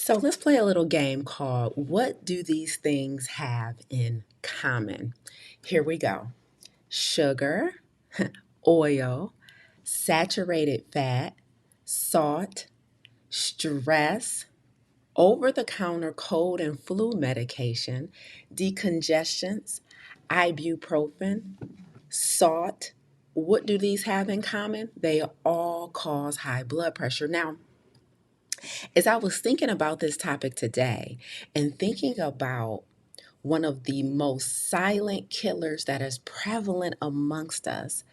So let's play a little game called What Do These Things Have in Common? Here we go: sugar, oil, saturated fat, salt, stress, over the counter cold and flu medication, decongestants, ibuprofen, salt. What do these have in common? They all cause high blood pressure. Now, as I was thinking about this topic today and thinking about one of the most silent killers that is prevalent amongst us,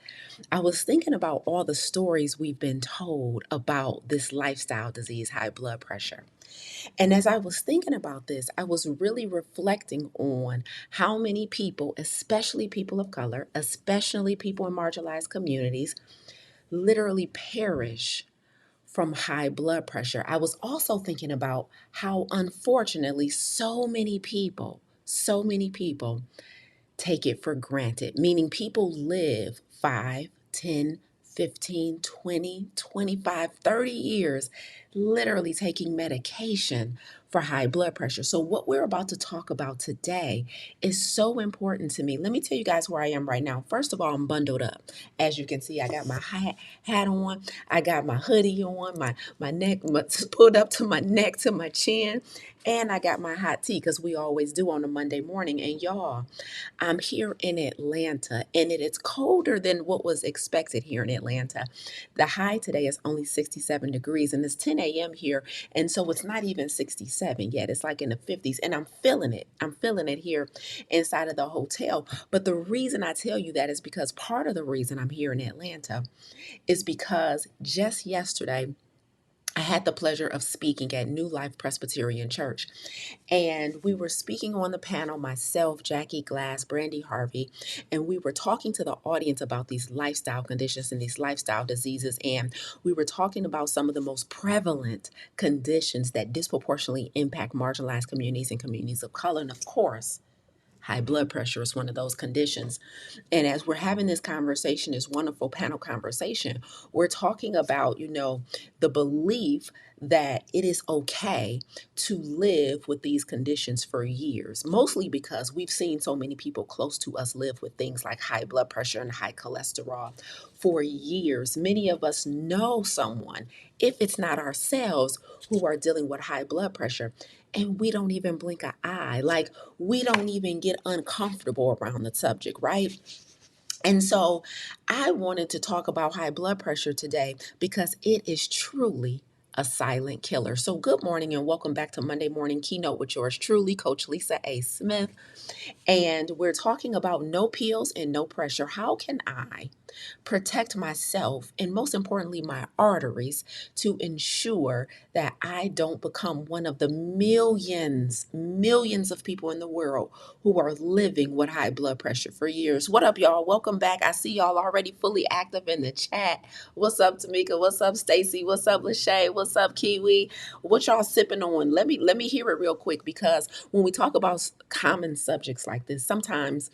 I was thinking about all the stories we've been told about this lifestyle disease, high blood pressure. And as I was thinking about this, I was really reflecting on how many people, especially people of color, especially people in marginalized communities, literally perish from high blood pressure. I was also thinking about how unfortunately so many people take it for granted, meaning people live 5, 10, 15, 20, 25, 30 years literally taking medication for high blood pressure. So, what we're about to talk about today is so important to me. Let me tell you guys where I am right now. First of all, I'm bundled up. As you can see, I got my hat on, I got my hoodie on, my neck pulled up to my neck to my chin, and I got my hot tea because we always do on a Monday morning. And y'all, I'm here in Atlanta, and it is colder than what was expected here in Atlanta. The high today is only 67 degrees, and it's 10 a.m. here, and so it's not even 67 yet. It's like in the 50s, and I'm feeling it. I'm feeling it here inside of the hotel. But the reason I tell you that is because part of the reason I'm here in Atlanta is because just yesterday, I had the pleasure of speaking at New Life Presbyterian Church. And we were speaking on the panel, myself, Jackie Glass, Brandy Harvey, and we were talking to the audience about these lifestyle conditions and these lifestyle diseases. And we were talking about some of the most prevalent conditions that disproportionately impact marginalized communities and communities of color. And of course, high blood pressure is one of those conditions. And as we're having this conversation, this wonderful panel conversation, we're talking about, the belief that it is okay to live with these conditions for years, mostly because we've seen so many people close to us live with things like high blood pressure and high cholesterol for years. Many of us know someone, if it's not ourselves, who are dealing with high blood pressure. And we don't even blink an eye. Like, we don't even get uncomfortable around the subject, right? And so I wanted to talk about high blood pressure today because it is truly a silent killer. So good morning and welcome back to Monday Morning Keynote with yours truly, Coach Lisa A. Smith. And we're talking about no pills and no pressure. How can I protect myself and, most importantly, my arteries to ensure that I don't become one of the millions of people in the world who are living with high blood pressure for years? What up, y'all? Welcome back. I see y'all already fully active in the chat. What's up, Tamika? What's up, Stacy? What's up, Lachey? What's up, Kiwi? What y'all sipping on? Let me hear it real quick, because when we talk about common subjects like this, sometimes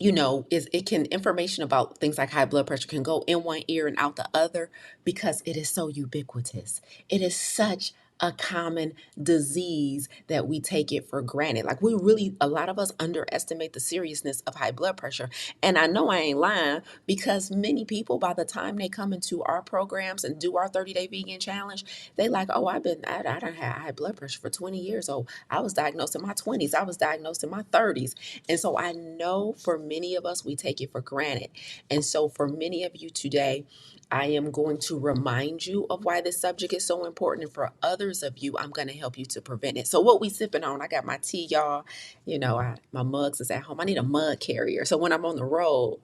it can, information about things like high blood pressure can go in one ear and out the other because it is so ubiquitous. It is such a common disease that we take it for granted. Like, a lot of us underestimate the seriousness of high blood pressure. And I know I ain't lying, because many people, by the time they come into our programs and do our 30-day vegan challenge, they like, oh, I don't have high blood pressure for 20 years. Oh, I was diagnosed in my 20s. I was diagnosed in my 30s. And so I know for many of us, we take it for granted. And so for many of you today, I am going to remind you of why this subject is so important. And for others of you, I'm going to help you to prevent it. So what we sipping on, I got my tea, y'all. My mugs is at home. I need a mug carrier. So when I'm on the road,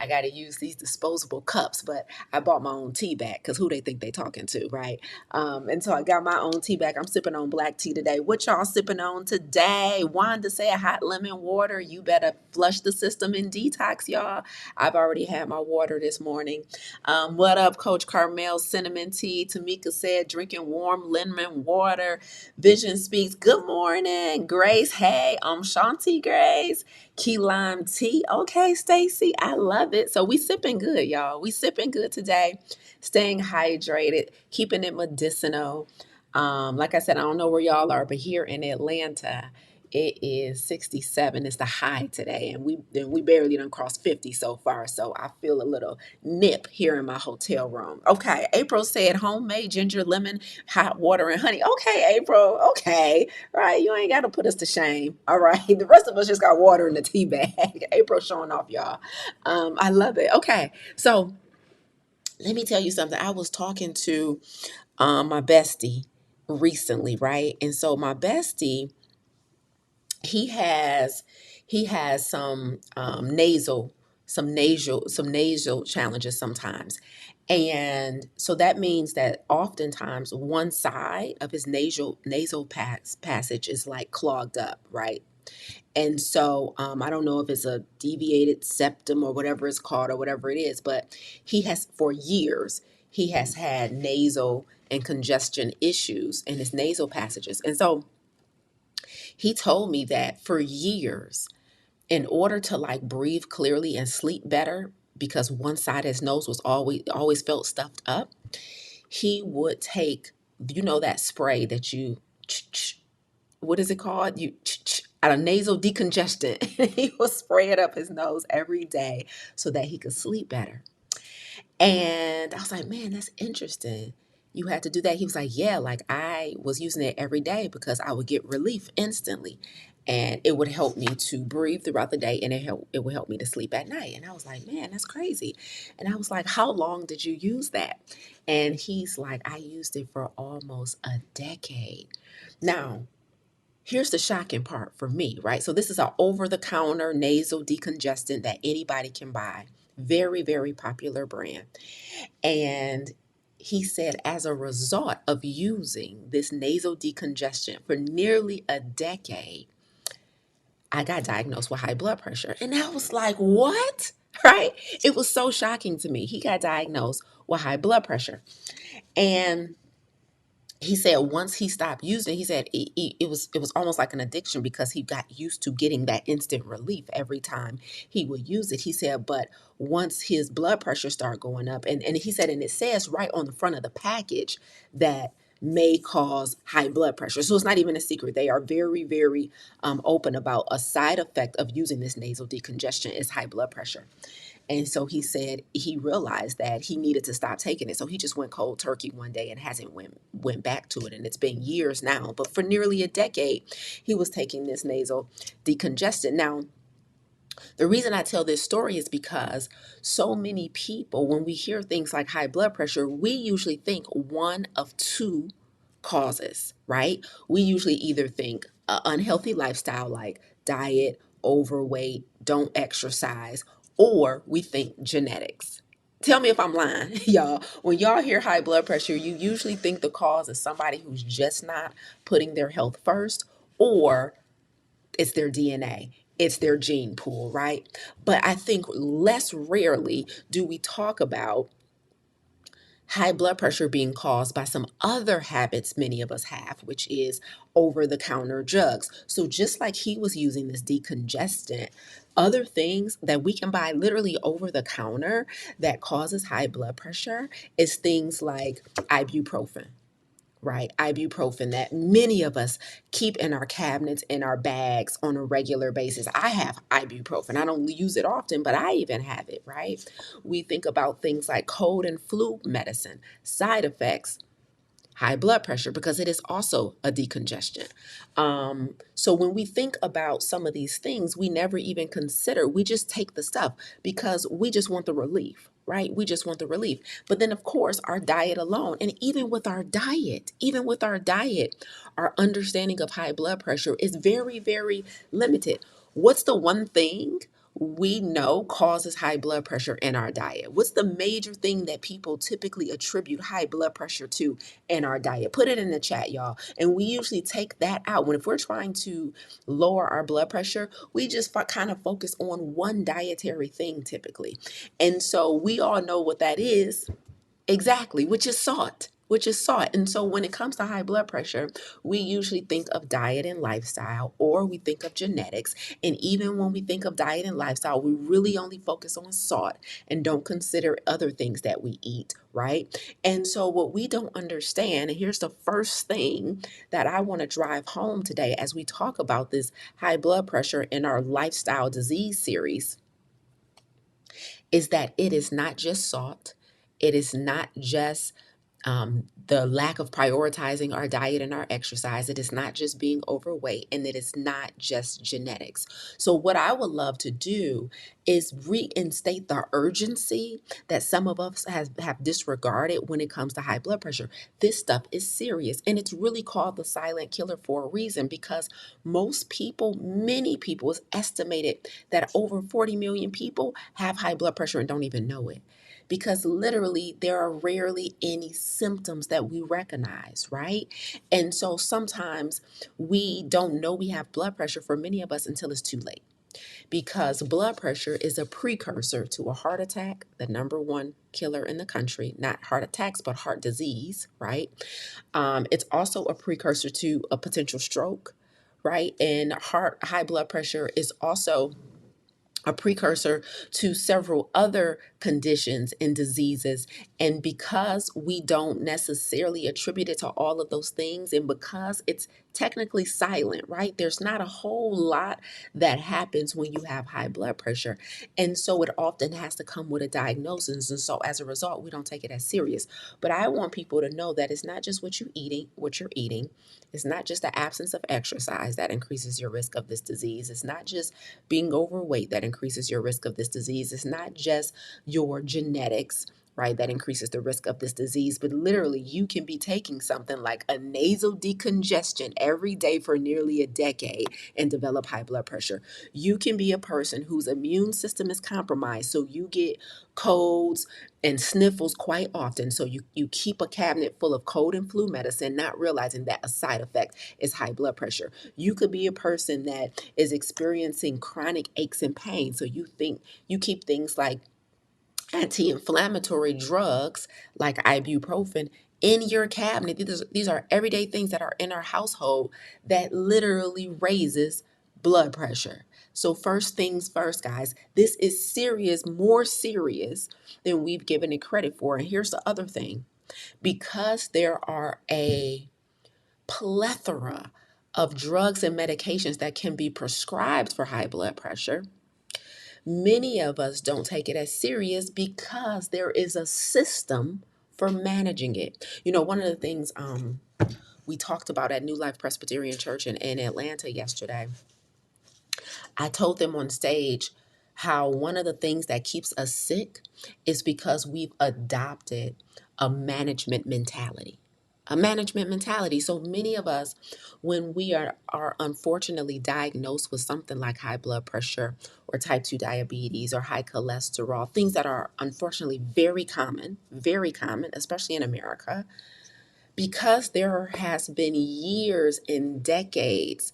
I got to use these disposable cups. But I bought my own tea bag because who they think they talking to, right? And so I got my own tea bag. I'm sipping on black tea today. What y'all sipping on today? Wanda said hot lemon water. You better flush the system and detox, y'all. I've already had my water this morning. What up, Coach Carmel? Cinnamon tea. Tamika said drinking warm lemon water. Vision speaks. Good morning, Grace. Hey, I'm Shanti Grace. Key lime tea. Okay, Stacy, I love it. So we sipping good, y'all. We sipping good today. Staying hydrated, keeping it medicinal. Like I said, I don't know where y'all are, but here in Atlanta, it is 67. It's the high today, and we barely done crossed 50 so far. So I feel a little nip here in my hotel room. Okay, April said homemade ginger, lemon, hot water, and honey. Okay, April. Okay, right. You ain't got to put us to shame. All right, the rest of us just got water in the tea bag. April showing off, y'all. I love it. Okay, so let me tell you something. I was talking to my bestie recently, right? And so my bestie, he has he has some nasal challenges sometimes. And so that means that oftentimes one side of his passage is like clogged up, right? And so I don't know if it's a deviated septum or whatever it's called or whatever it is, but for years, he has had nasal and congestion issues in his nasal passages. And so he told me that for years, in order to like breathe clearly and sleep better, because one side of his nose was always felt stuffed up, he would take, that spray that you what is it called? A nasal decongestant. He will spray it up his nose every day so that he could sleep better. And I was like, man, that's interesting. You had to do that. He was like, yeah, like I was using it every day because I would get relief instantly. And it would help me to breathe throughout the day, and it would help me to sleep at night. And I was like, man, that's crazy. And I was like, how long did you use that? And he's like, I used it for almost a decade. Now, here's the shocking part for me, right? So this is an over-the-counter nasal decongestant that anybody can buy. Very, very popular brand. And he said, as a result of using this nasal decongestant for nearly a decade, I got diagnosed with high blood pressure. And I was like, what? Right? It was so shocking to me. He got diagnosed with high blood pressure. And he said once he stopped using it, he said it was almost like an addiction because he got used to getting that instant relief every time he would use it. He said, but once his blood pressure started going up, and he said, and it says right on the front of the package that may cause high blood pressure. So it's not even a secret. They are very, very open about a side effect of using this nasal decongestion is high blood pressure. And so he said he realized that he needed to stop taking it. So he just went cold turkey one day and hasn't went back to it. And it's been years now. But for nearly a decade, he was taking this nasal decongestant. Now, the reason I tell this story is because so many people, when we hear things like high blood pressure, we usually think one of two causes, right? We usually either think an unhealthy lifestyle like diet, overweight, don't exercise, or we think genetics. Tell me if I'm lying, y'all. When y'all hear high blood pressure, you usually think the cause is somebody who's just not putting their health first, or it's their DNA, it's their gene pool, right? But I think less rarely do we talk about high blood pressure being caused by some other habits many of us have, which is over the counter drugs. So just like he was using this decongestant, other things that we can buy literally over the counter that causes high blood pressure is things like ibuprofen, right? Ibuprofen that many of us keep in our cabinets, in our bags on a regular basis. I have ibuprofen. I don't use it often, but I even have it, right? We think about things like cold and flu medicine, side effects, high blood pressure, because it is also a decongestant. So when we think about some of these things, we never even consider, we just take the stuff because we just want the relief, right? We just want the relief. But then, of course, our diet alone, and even with our diet, our understanding of high blood pressure is very, very limited. What's the one thing we know causes high blood pressure in our diet? What's the major thing that people typically attribute high blood pressure to in our diet? Put it in the chat, y'all. And we usually take that out. If we're trying to lower our blood pressure, we just kind of focus on one dietary thing typically. And so we all know what that is exactly, which is salt. which is salt. And so when it comes to high blood pressure, we usually think of diet and lifestyle, or we think of genetics. And even when we think of diet and lifestyle, we really only focus on salt and don't consider other things that we eat, right? And so what we don't understand, and here's the first thing that I want to drive home today as we talk about this high blood pressure in our lifestyle disease series, is that it is not just salt. It is not just the lack of prioritizing our diet and our exercise. It is not just being overweight, and it is not just genetics. So, what I would love to do is reinstate the urgency that some of us have disregarded when it comes to high blood pressure. This stuff is serious, and it's really called the silent killer for a reason, because most people, many people, it's estimated that over 40 million people have high blood pressure and don't even know it, because literally there are rarely any symptoms that we recognize, right? And so sometimes we don't know we have blood pressure, for many of us, until it's too late, because blood pressure is a precursor to a heart attack, the number one killer in the country. Not heart attacks, but heart disease, right? It's also a precursor to a potential stroke, right? And high blood pressure is also a precursor to several other conditions and diseases. And because we don't necessarily attribute it to all of those things, and because it's technically silent, right? There's not a whole lot that happens when you have high blood pressure. And so it often has to come with a diagnosis. And so as a result, we don't take it as serious. But I want people to know that it's not just what you're eating. It's not just the absence of exercise that increases your risk of this disease. It's not just being overweight that increases your risk of this disease. It's not just your genetics, right, that increases the risk of this disease, but literally you can be taking something like a nasal decongestion every day for nearly a decade and develop high blood pressure. You can be a person whose immune system is compromised, so you get colds and sniffles quite often. So you keep a cabinet full of cold and flu medicine, not realizing that a side effect is high blood pressure. You could be a person that is experiencing chronic aches and pains. So you keep things like anti-inflammatory drugs like ibuprofen in your cabinet. These are everyday things that are in our household that literally raises blood pressure. So first things first, guys, this is serious, more serious than we've given it credit for. And here's the other thing: because there are a plethora of drugs and medications that can be prescribed for high blood pressure, many of us don't take it as serious because there is a system for managing it. One of the things we talked about at New Life Presbyterian Church in Atlanta yesterday, I told them on stage how one of the things that keeps us sick is because we've adopted a management mentality. A management mentality. So many of us, when we are unfortunately diagnosed with something like high blood pressure or type 2 diabetes or high cholesterol, things that are unfortunately very common, especially in America, because there has been years and decades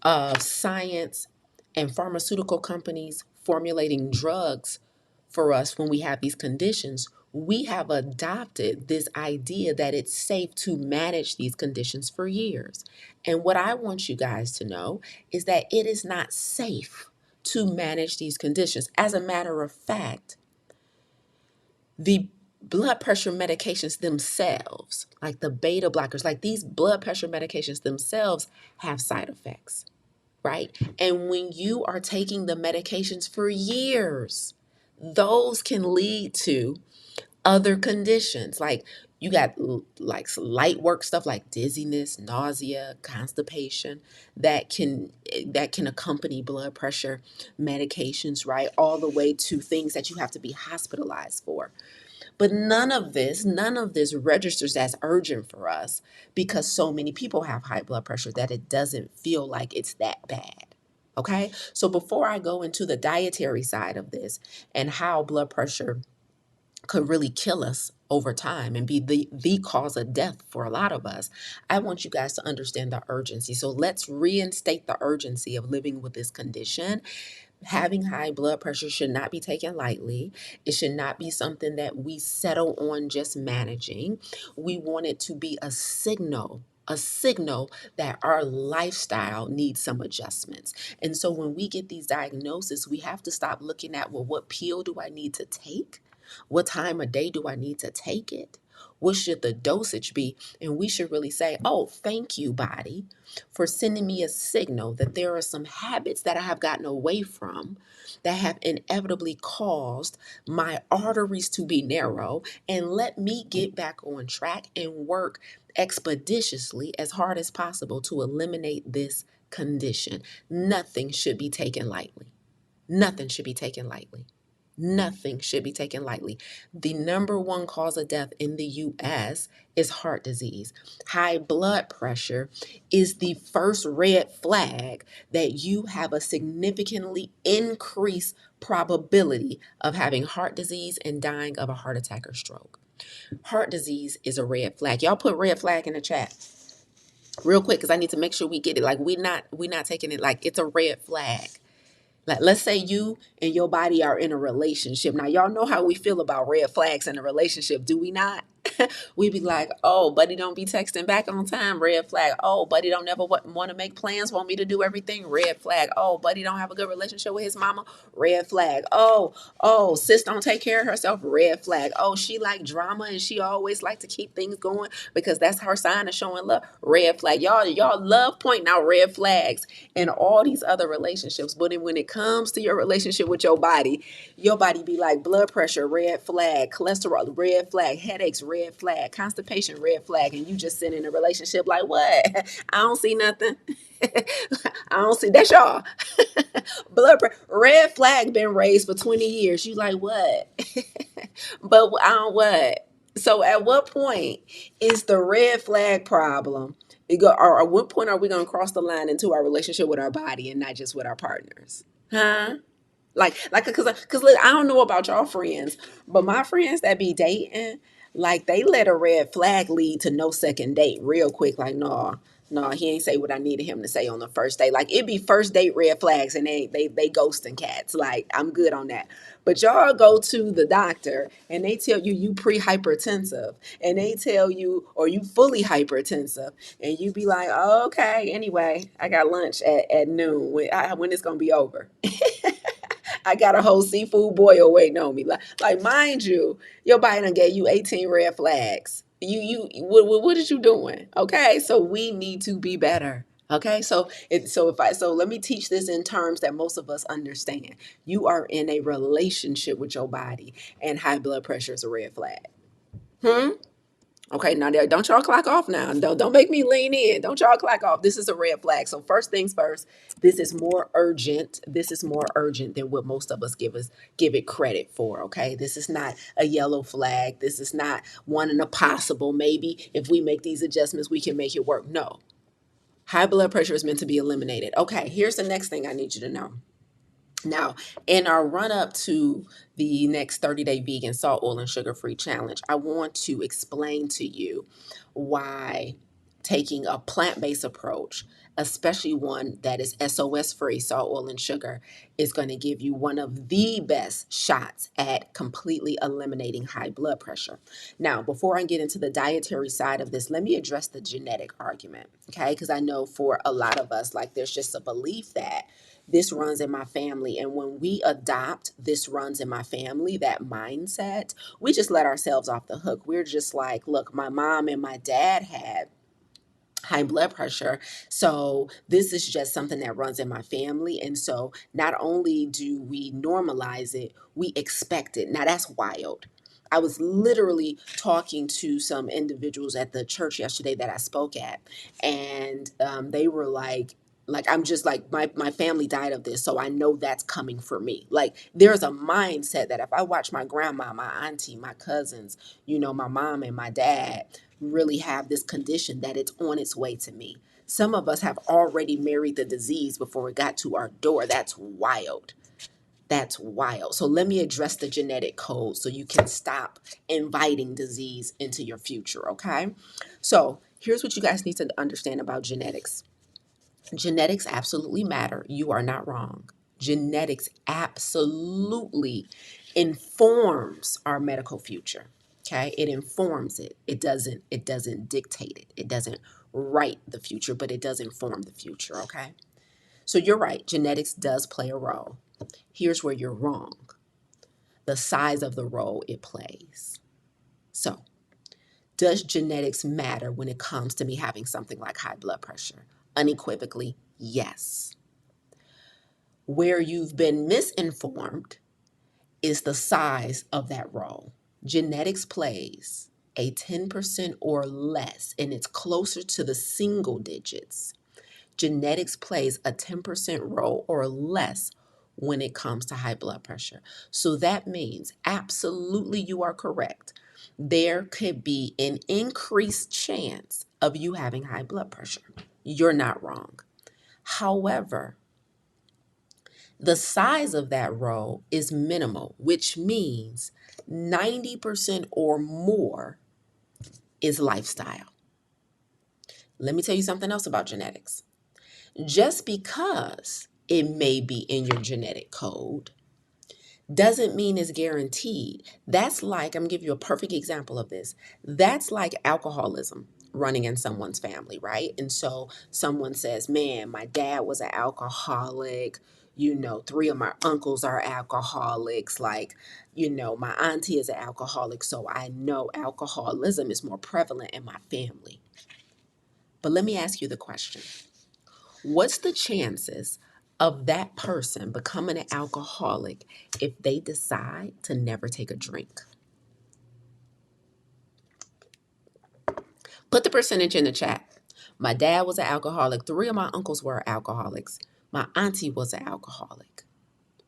of science and pharmaceutical companies formulating drugs for us when we have these conditions, we have adopted this idea that it's safe to manage these conditions for years. And what I want you guys to know is that it is not safe to manage these conditions. As a matter of fact, the blood pressure medications themselves, like the beta blockers, like these blood pressure medications themselves, have side effects, right? And when you are taking the medications for years, those can lead to other conditions. Like you got like light work stuff like dizziness, nausea, constipation that can accompany blood pressure medications, right? All the way to things that you have to be hospitalized for. But none of this registers as urgent for us because so many people have high blood pressure that it doesn't feel like it's that bad. Okay? So before I go into the dietary side of this and how blood pressure could really kill us over time and be the cause of death for a lot of us, I want you guys to understand the urgency. So let's reinstate the urgency of living with this condition, Having high blood pressure should not be taken lightly. It should not be something that we settle on just managing. We want it to be a signal that our lifestyle needs some adjustments. And so when we get these diagnoses, we have to stop looking at, well, what pill do I need to take? What time of day do I need to take it? What should the dosage be? And we should really say, oh, thank you, body, for sending me a signal that there are some habits that I have gotten away from that have inevitably caused my arteries to be narrow. And let me get back on track and work expeditiously as hard as possible to eliminate this condition. Nothing should be taken lightly. Nothing should be taken lightly. Nothing should be taken lightly. The number one cause of death in the US is heart disease. High blood pressure is the first red flag that you have a significantly increased probability of having heart disease and dying of a heart attack or stroke. Heart disease is a red flag. Y'all put red flag in the chat real quick because I need to make sure we get it. Like we not taking it like it's a red flag. Like, let's say you and your body are in a relationship. Now, y'all know how we feel about red flags in a relationship, do we not? We be like, oh, buddy don't be texting back on time, red flag. Oh, buddy don't never want to make plans, want me to do everything, red flag. Oh, buddy don't have a good relationship with his mama, red flag. Oh, sis don't take care of herself, red flag. Oh, she like drama and she always like to keep things going because that's her sign of showing love, red flag. Y'all love pointing out red flags in all these other relationships. But then when it comes to your relationship with your body be like blood pressure, red flag, cholesterol, red flag, headaches, red flag, constipation, red flag, and you just sit in a relationship like, what? I don't see nothing. I don't see, that's y'all. Blood pressure, red flag been raised for 20 years. You like, what? But I don't what? So at what point is the red flag problem? Or at what point are we going to cross the line into our relationship with our body and not just with our partners? Huh? Cause look, I don't know about y'all friends, but my friends that be dating, like they let a red flag lead to no second date real quick. Like, no, he ain't say what I needed him to say on the first date. Like it be first date red flags and they ghosting cats. Like I'm good on that. But y'all go to the doctor and they tell you pre-hypertensive and they tell you or you fully hypertensive and you be like, oh, okay, anyway, I got lunch at noon. When it's gonna be over? I got a whole seafood boil waiting on me. Like mind you, your body done gave you 18 red flags. What is you doing? Okay, so we need to be better. Okay, so let me teach this in terms that most of us understand. You are in a relationship with your body, and high blood pressure is a red flag. Hmm. Okay, now don't y'all clock off now. Don't make me lean in. Don't y'all clock off. This is a red flag. So first things first, this is more urgent. This is more urgent than what most of us give it credit for. Okay. This is not a yellow flag. This is not one in a possible. Maybe if we make these adjustments, we can make it work. No. High blood pressure is meant to be eliminated. Okay, here's the next thing I need you to know. Now, in our run up to the next 30-day vegan salt, oil, and sugar free challenge, I want to explain to you why taking a plant based approach, especially one that is SOS free, salt, oil, and sugar, is going to give you one of the best shots at completely eliminating high blood pressure. Now, before I get into the dietary side of this, let me address the genetic argument, okay? Because I know for a lot of us, like there's just a belief that this runs in my family. And when we adopt this runs in my family, that mindset, we just let ourselves off the hook. We're just like, look, my mom and my dad had high blood pressure. So this is just something that runs in my family. And so not only do we normalize it, we expect it. Now that's wild. I was literally talking to some individuals at the church yesterday that I spoke at, and they were like I'm just like my family died of this, so I know that's coming for me. Like there's a mindset that if I watch my grandma, my auntie, my cousins, my mom and my dad really have this condition, that it's on its way to me. Some of us have already married the disease before it got to our door. That's wild. That's wild. So let me address the genetic code so you can stop inviting disease into your future, okay? So here's what you guys need to understand about genetics. Genetics absolutely matter. You are not wrong. Genetics absolutely informs our medical future. Okay, it informs it. It doesn't dictate it. It doesn't write the future, but it does inform the future. Okay, so you're right. Genetics does play a role. Here's where you're wrong: the size of the role it plays. So, does genetics matter when it comes to me having something like high blood pressure? Unequivocally, yes. Where you've been misinformed is the size of that role. Genetics plays a 10% or less, and it's closer to the single digits. Genetics plays a 10% role or less when it comes to high blood pressure. So that means absolutely you are correct. There could be an increased chance of you having high blood pressure. You're not wrong. However, the size of that role is minimal, which means 90% or more is lifestyle. Let me tell you something else about genetics. Just because it may be in your genetic code doesn't mean it's guaranteed. That's like, I'm gonna give you a perfect example of this. That's like alcoholism running in someone's family, right? And so someone says, man, my dad was an alcoholic. You know, three of my uncles are alcoholics. Like, you know, my auntie is an alcoholic. So I know alcoholism is more prevalent in my family. But let me ask you the question. What's the chances of that person becoming an alcoholic if they decide to never take a drink? Put the percentage in the chat. My dad was an alcoholic. Three of my uncles were alcoholics. My auntie was an alcoholic,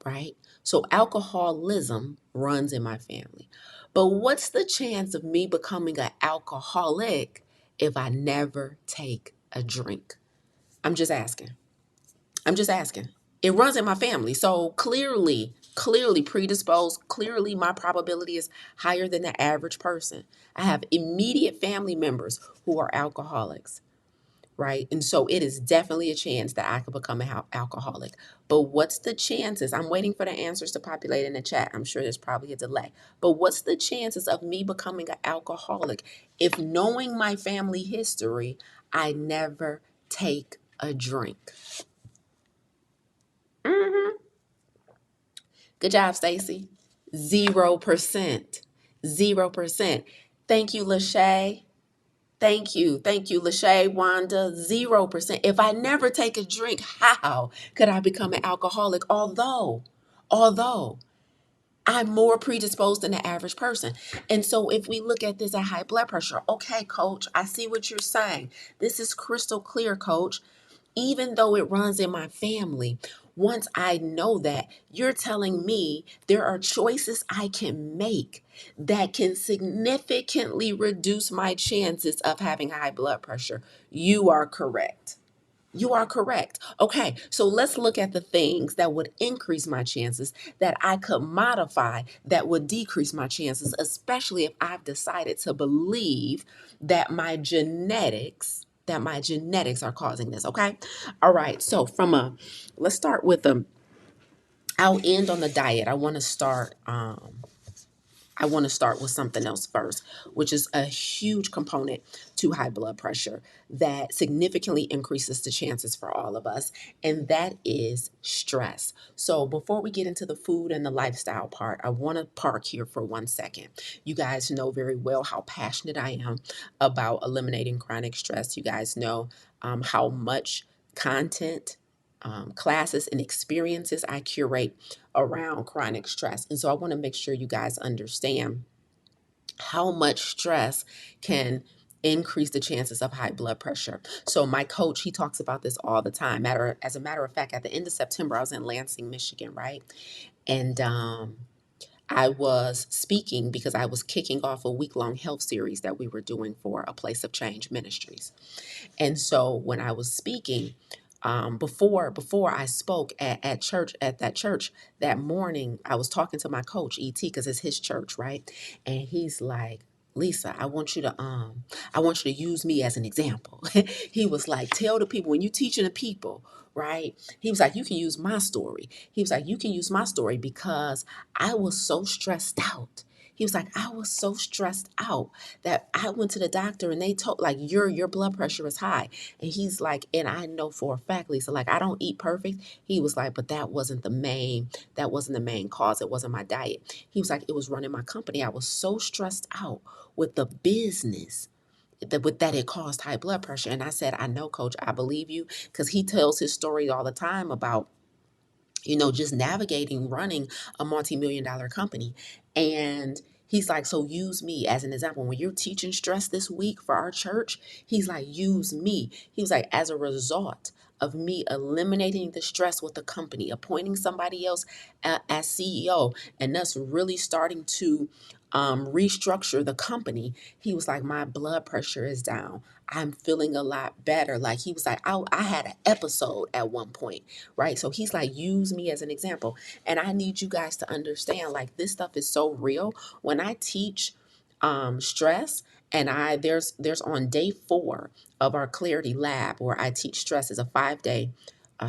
right? So alcoholism runs in my family. But what's the chance of me becoming an alcoholic if I never take a drink? I'm just asking. I'm just asking. It runs in my family. So clearly predisposed. Clearly, my probability is higher than the average person. I have immediate family members who are alcoholics, right? And so it is definitely a chance that I could become an alcoholic. But what's the chances? I'm waiting for the answers to populate in the chat. I'm sure there's probably a delay. But what's the chances of me becoming an alcoholic if, knowing my family history, I never take a drink? Mm-hmm. Good job, Stacy. 0%. 0%. Thank you, Lachey. Thank you, Lachey, Wanda. 0%. If I never take a drink, how could I become an alcoholic? Although I'm more predisposed than the average person. And so if we look at this at high blood pressure, okay, coach, I see what you're saying. This is crystal clear, coach. Even though it runs in my family, once I know that, you're telling me there are choices I can make that can significantly reduce my chances of having high blood pressure. You are correct. You are correct. Okay, so let's look at the things that would increase my chances that I could modify that would decrease my chances, especially if I've decided to believe that my genetics are causing this, okay? All right. So let's start with I'll end on the diet. I want to start with something else first, which is a huge component to high blood pressure that significantly increases the chances for all of us, and that is stress. So before we get into the food and the lifestyle part, I want to park here for 1 second. You guys know very well how passionate I am about eliminating chronic stress. You guys know how much content, classes, and experiences I curate around chronic stress. And so I want to make sure you guys understand how much stress can increase the chances of high blood pressure. So my coach, he talks about this all the time. As a matter of fact, at the end of September, I was in Lansing, Michigan, right? And I was speaking because I was kicking off a week-long health series that we were doing for A Place of Change Ministries. And so when I was speaking, before I spoke at church, at that church that morning, I was talking to my coach, ET, because it's his church, right? And he's like, Lisa, I want you to use me as an example. He was like, tell the people when you teaching the people, right? He was like, you can use my story. He was like, you can use my story because I was so stressed out. He was like, I was so stressed out that I went to the doctor and they told like your blood pressure is high. And he's like, and I know for a fact, Lisa, like I don't eat perfect. He was like, but that wasn't the main cause. It wasn't my diet. He was like, it was running my company. I was so stressed out with the business with that it caused high blood pressure. And I said, I know, coach, I believe you, because he tells his story all the time about just navigating running a multi-million dollar company. And he's like, so use me as an example. When you're teaching stress this week for our church, he's like, use me. He was like, as a result of me eliminating the stress with the company, appointing somebody else as CEO, and us really starting to restructure the company, he was like, my blood pressure is down. I'm feeling a lot better. Like he was like, I had an episode at one point, right? So he's like, use me as an example. And I need you guys to understand, like, this stuff is so real. When I teach stress, and there's on day 4 of our Clarity Lab where I teach stress is a 5-day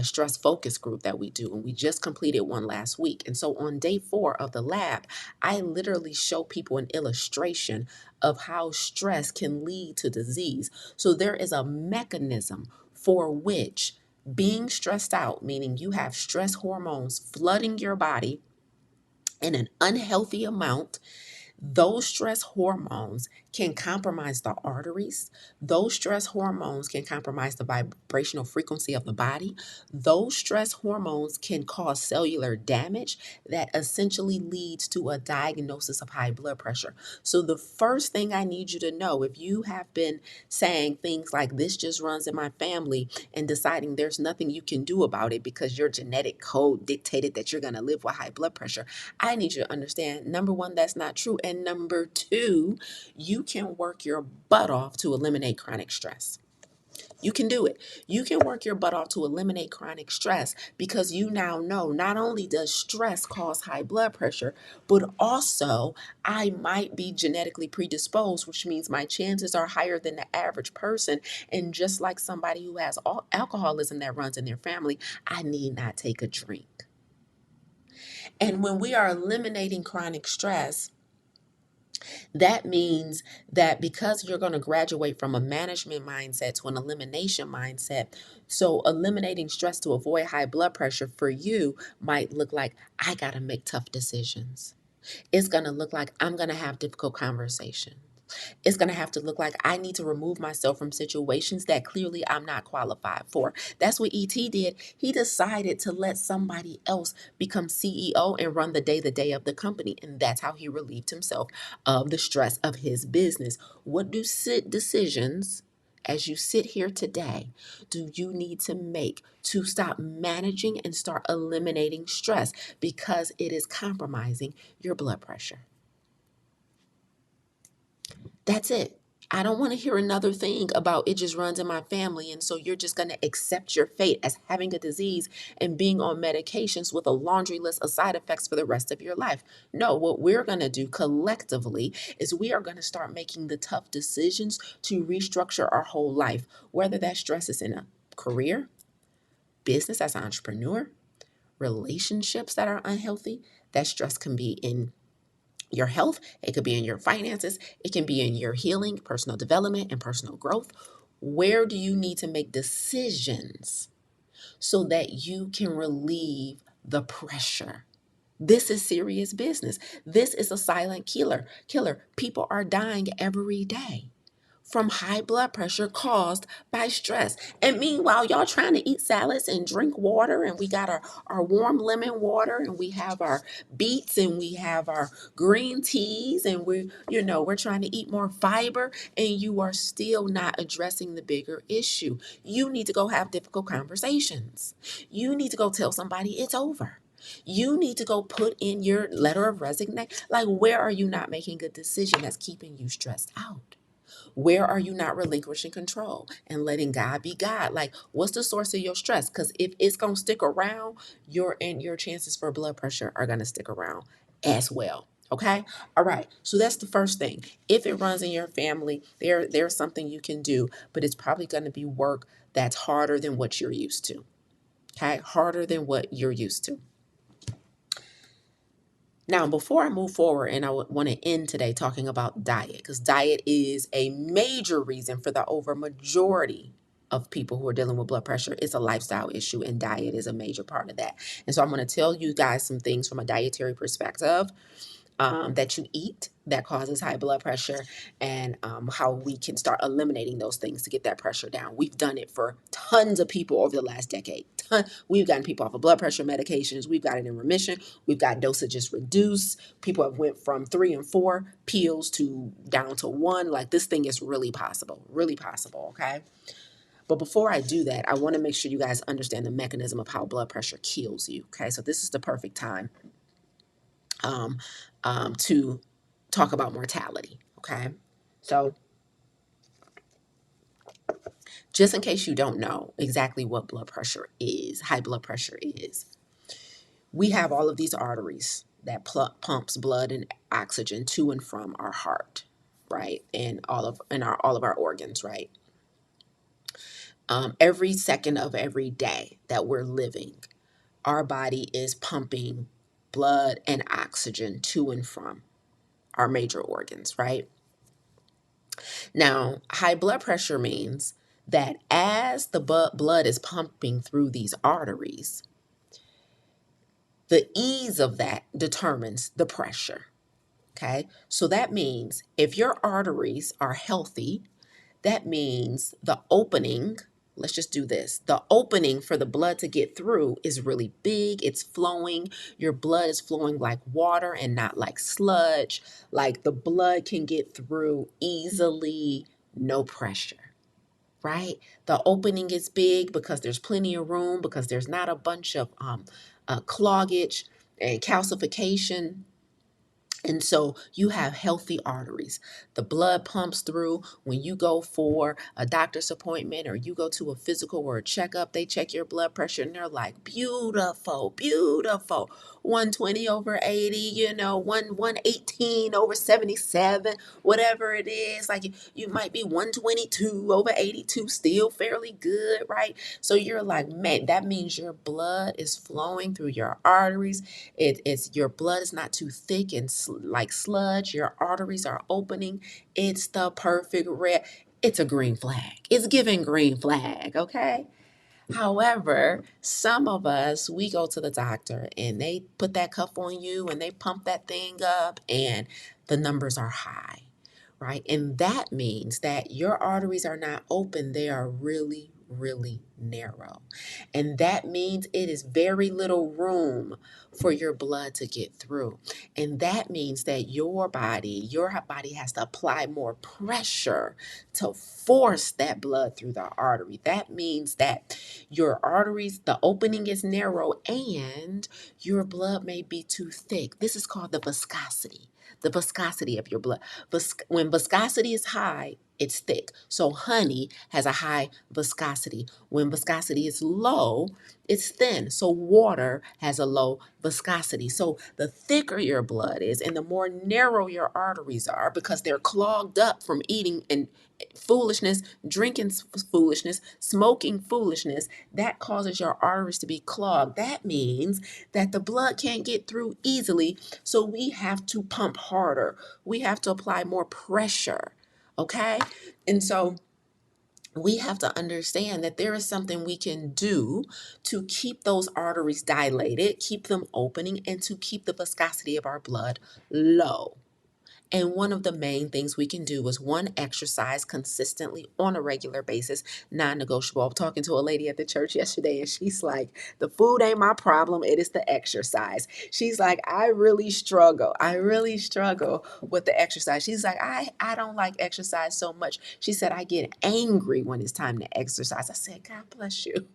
stress focus group that we do. And we just completed one last week. And so on day 4 of the lab, I literally show people an illustration of how stress can lead to disease. So there is a mechanism for which being stressed out, meaning you have stress hormones flooding your body in an unhealthy amount, those stress hormones can compromise the arteries. Those stress hormones can compromise the vibrational frequency of the body. Those stress hormones can cause cellular damage that essentially leads to a diagnosis of high blood pressure. So the first thing I need you to know, if you have been saying things like this just runs in my family and deciding there's nothing you can do about it because your genetic code dictated that you're going to live with high blood pressure, I need you to understand, number one, that's not true. And number two, you can work your butt off to eliminate chronic stress. You can do it. You can work your butt off to eliminate chronic stress because you now know not only does stress cause high blood pressure, but also I might be genetically predisposed, which means my chances are higher than the average person. And just like somebody who has alcoholism that runs in their family, I need not take a drink. And when we are eliminating chronic stress, that means that because you're going to graduate from a management mindset to an elimination mindset, so eliminating stress to avoid high blood pressure for you might look like I got to make tough decisions. It's going to look like I'm going to have difficult conversations. It's going to have to look like I need to remove myself from situations that clearly I'm not qualified for. That's what ET did. He decided to let somebody else become CEO and run the day of the company. And that's how he relieved himself of the stress of his business. What decisions, as you sit here today, do you need to make to stop managing and start eliminating stress because it is compromising your blood pressure? That's it. I don't want to hear another thing about it just runs in my family. And so you're just going to accept your fate as having a disease and being on medications with a laundry list of side effects for the rest of your life. No, what we're going to do collectively is we are going to start making the tough decisions to restructure our whole life, whether that stress is in a career, business as an entrepreneur, relationships that are unhealthy. That stress can be in your health, it could be in your finances, it can be in your healing, personal development, and personal growth. Where do you need to make decisions so that you can relieve the pressure? This is serious business. This is a silent killer. People are dying every day from high blood pressure caused by stress. And meanwhile, y'all trying to eat salads and drink water, and we got our warm lemon water, and we have our beets, and we have our green teas, and we're trying to eat more fiber, and you are still not addressing the bigger issue. You need to go have difficult conversations. You need to go tell somebody it's over. You need to go put in your letter of resignation. Like, where are you not making a decision that's keeping you stressed out? Where are you not relinquishing control and letting God be God? Like, what's the source of your stress? Because if it's going to stick around, your chances for blood pressure are going to stick around as well. Okay. All right. So that's the first thing. If it runs in your family, there's something you can do, but it's probably going to be work that's harder than what you're used to. Okay. Harder than what you're used to. Now, before I move forward, and I want to end today talking about diet, because diet is a major reason for the over majority of people who are dealing with blood pressure. It's a lifestyle issue, and diet is a major part of that. And so I'm going to tell you guys some things from a dietary perspective that you eat that causes high blood pressure, and how we can start eliminating those things to get that pressure down. We've done it for tons of people over the last decade. We've gotten people off of blood pressure medications. We've got it in remission. We've got dosages reduced. People have went from 3 and 4 pills to down to 1. Like, this thing is really possible, okay? But before I do that, I want to make sure you guys understand the mechanism of how blood pressure kills you, okay? So this is the perfect time um, to talk about mortality, okay? So just in case you don't know exactly what blood pressure is, high blood pressure is, we have all of these arteries that pumps blood and oxygen to and from our heart, right? And all of our organs, right? Every second of every day that we're living, our body is pumping blood and oxygen to and from our major organs, right? Now, high blood pressure means that as the blood is pumping through these arteries, the ease of that determines the pressure. Okay, so that means if your arteries are healthy, that means the opening, let's just do this. The opening for the blood to get through is really big. It's flowing. Your blood is flowing like water and not like sludge. Like, the blood can get through easily, no pressure, right? The opening is big because there's plenty of room, because there's not a bunch of cloggage and calcification. And so you have healthy arteries. The blood pumps through. When you go for a doctor's appointment or you go to a physical or a checkup, they check your blood pressure and they're like, beautiful, beautiful. 120 over 80, 118 over 77, whatever it is. Like, you might be 122 over 82, still fairly good, right? So you're like, man, that means your blood is flowing through your arteries. It's your blood is not too thick and like sludge. Your arteries are opening. It's the perfect red. It's a green flag. It's giving green flag, okay? However, some of us, we go to the doctor and they put that cuff on you and they pump that thing up and the numbers are high, right? And that means that your arteries are not open. They are really, really narrow. And that means it is very little room for your blood to get through. And that means that your body has to apply more pressure to force that blood through the artery. That means that your arteries, the opening is narrow and your blood may be too thick. This is called the viscosity of your blood. When viscosity is high, it's thick. So honey has a high viscosity. When viscosity is low, it's thin. So water has a low viscosity. So the thicker your blood is and the more narrow your arteries are, because they're clogged up from eating and foolishness, drinking foolishness, smoking foolishness, that causes your arteries to be clogged. That means that the blood can't get through easily. So we have to pump harder. We have to apply more pressure. Okay? And so we have to understand that there is something we can do to keep those arteries dilated, keep them opening, and to keep the viscosity of our blood low. And one of the main things we can do is, one, exercise consistently on a regular basis, non-negotiable. I'm talking to a lady at the church yesterday and she's like, the food ain't my problem, it is the exercise. She's like, I really struggle with the exercise. She's like, I don't like exercise so much. She said, I get angry when it's time to exercise. I said, God bless you.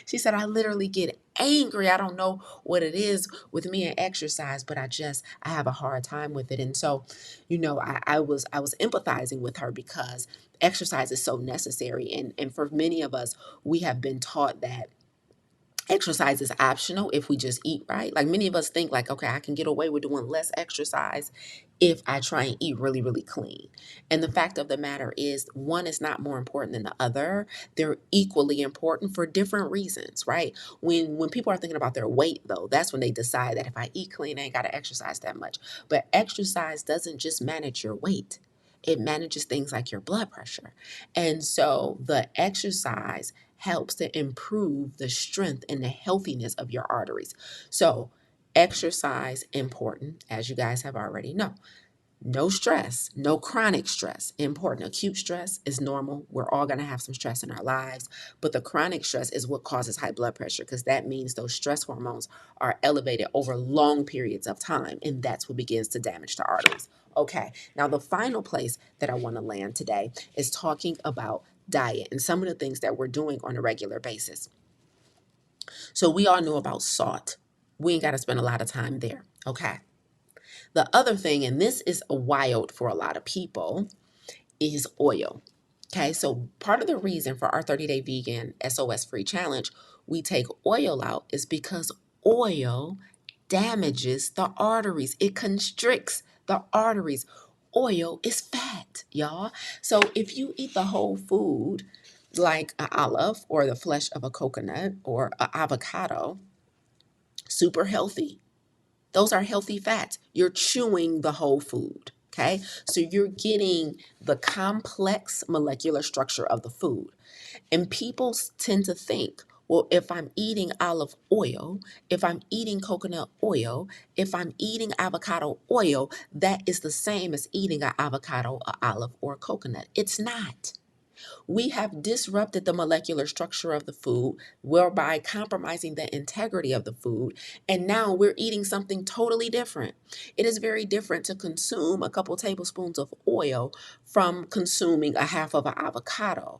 She said, I literally get angry. I don't know what it is with me and exercise, but I have a hard time with it. And so, I was empathizing with her because exercise is so necessary. And for many of us, we have been taught that Exercise is optional if we just eat right. Like many of us think like, okay, I can get away with doing less exercise if I try and eat really, really clean. And the fact of the matter is one is not more important than the other. They're equally important for different reasons, right? When people are thinking about their weight though, that's when they decide that if I eat clean, I ain't got to exercise that much. But exercise doesn't just manage your weight. It manages things like your blood pressure. And so the exercise helps to improve the strength and the healthiness of your arteries. So, exercise important, as you guys have already know. No stress, no chronic stress. Important. Acute stress is normal. We're all going to have some stress in our lives, but the chronic stress is what causes high blood pressure because that means those stress hormones are elevated over long periods of time, and that's what begins to damage the arteries. Okay, now the final place that I want to land today is talking about diet and some of the things that we're doing on a regular basis. So we all know about salt. We ain't got to spend a lot of time there. Okay. The other thing, and this is wild for a lot of people, is oil. Okay, so part of the reason for our 30-day vegan SOS-free challenge, we take oil out is because oil damages the arteries. It constricts the arteries. Oil is fat, y'all. So if you eat the whole food like an olive or the flesh of a coconut or an avocado, super healthy. Those are healthy fats. You're chewing the whole food. Okay. So you're getting the complex molecular structure of the food. And people tend to think, well, if I'm eating olive oil, if I'm eating coconut oil, if I'm eating avocado oil, that is the same as eating an avocado, an olive, or a coconut. It's not. We have disrupted the molecular structure of the food, whereby compromising the integrity of the food. And now we're eating something totally different. It is very different to consume a couple tablespoons of oil from consuming a half of an avocado.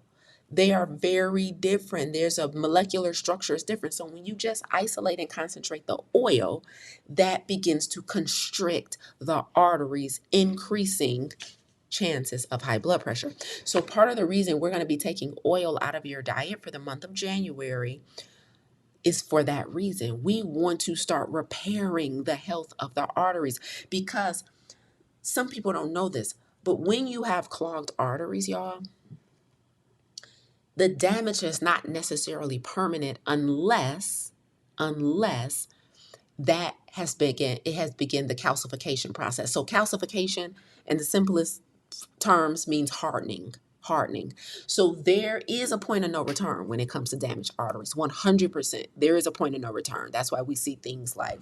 They are very different. There's a molecular structure is different. So when you just isolate and concentrate the oil, that begins to constrict the arteries, increasing chances of high blood pressure. So part of the reason we're going to be taking oil out of your diet for the month of January is for that reason. We want to start repairing the health of the arteries because some people don't know this, but when you have clogged arteries, y'all, the damage is not necessarily permanent unless that has begun the calcification process. So calcification in the simplest terms means hardening. So there is a point of no return when it comes to damaged arteries. 100%. There is a point of no return. That's why we see things like,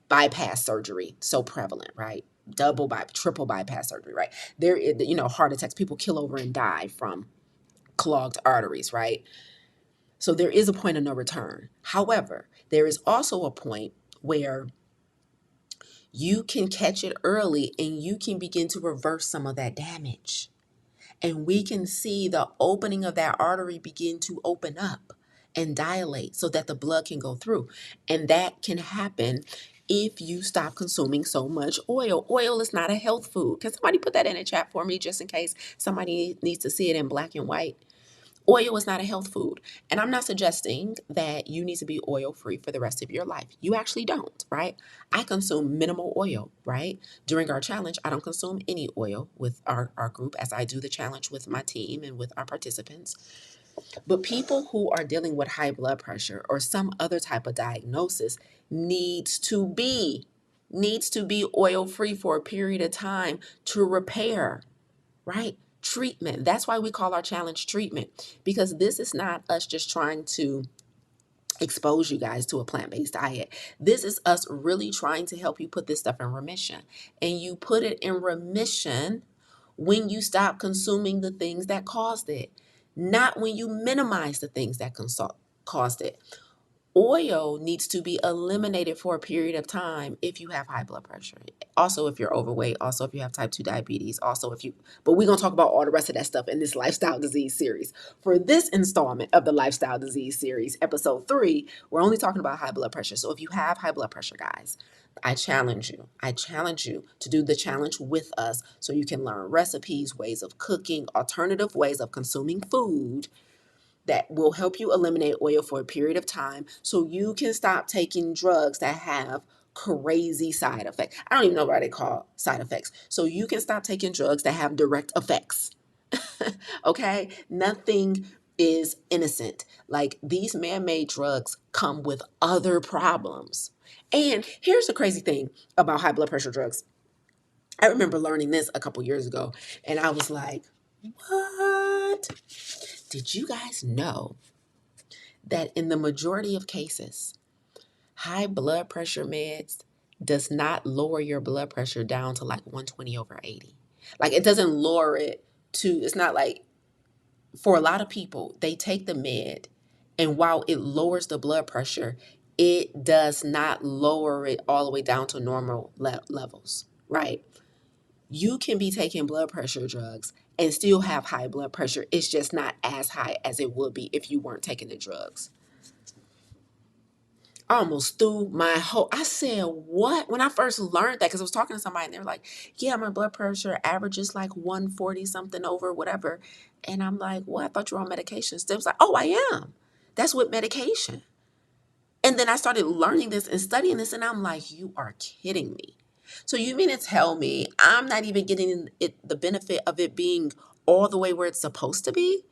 bypass surgery so prevalent, right? Triple bypass surgery, right? There is, heart attacks. People kill over and die from clogged arteries, right? So there is a point of no return. However, there is also a point where you can catch it early and you can begin to reverse some of that damage. And we can see the opening of that artery begin to open up and dilate so that the blood can go through. And that can happen if you stop consuming so much oil. Oil is not a health food. Can somebody put that in the chat for me just in case somebody needs to see it in black and white? Oil is not a health food. And I'm not suggesting that you need to be oil free for the rest of your life. You actually don't, right? I consume minimal oil, right? During our challenge, I don't consume any oil with our group as I do the challenge with my team and with our participants. But people who are dealing with high blood pressure or some other type of diagnosis needs to be oil free for a period of time to repair, right? Treatment. That's why we call our challenge treatment, because this is not us just trying to expose you guys to a plant-based diet. This is us really trying to help you put this stuff in remission. And you put it in remission when you stop consuming the things that caused it, not when you minimize the things that caused it. Oil needs to be eliminated for a period of time if you have high blood pressure. Also, if you're overweight, also if you have type 2 diabetes, but we're going to talk about all the rest of that stuff in this lifestyle disease series. For this installment of the lifestyle disease series, episode 3, we're only talking about high blood pressure. So if you have high blood pressure, guys, I challenge you to do the challenge with us so you can learn recipes, ways of cooking, alternative ways of consuming food that will help you eliminate oil for a period of time so you can stop taking drugs that have crazy side effects. I don't even know why they call side effects. So you can stop taking drugs that have direct effects. Okay? Nothing is innocent. Like these man-made drugs come with other problems. And here's the crazy thing about high blood pressure drugs. I remember learning this a couple years ago, and I was like, what? Did you guys know that in the majority of cases, high blood pressure meds does not lower your blood pressure down to like 120 over 80? Like it doesn't lower it to, it's not like, for a lot of people, they take the med, and while it lowers the blood pressure, it does not lower it all the way down to normal levels, right? You can be taking blood pressure drugs and still have high blood pressure. It's just not as high as it would be if you weren't taking the drugs. I almost threw my whole, I said, what? When I first learned that, because I was talking to somebody and they were like, yeah, my blood pressure averages like 140 something over whatever. And I'm like, well, I thought you were on medications. They was like, oh, I am. That's with medication. And then I started learning this and studying this, and I'm like, you are kidding me. So you mean to tell me I'm not even getting the benefit of it being all the way where it's supposed to be?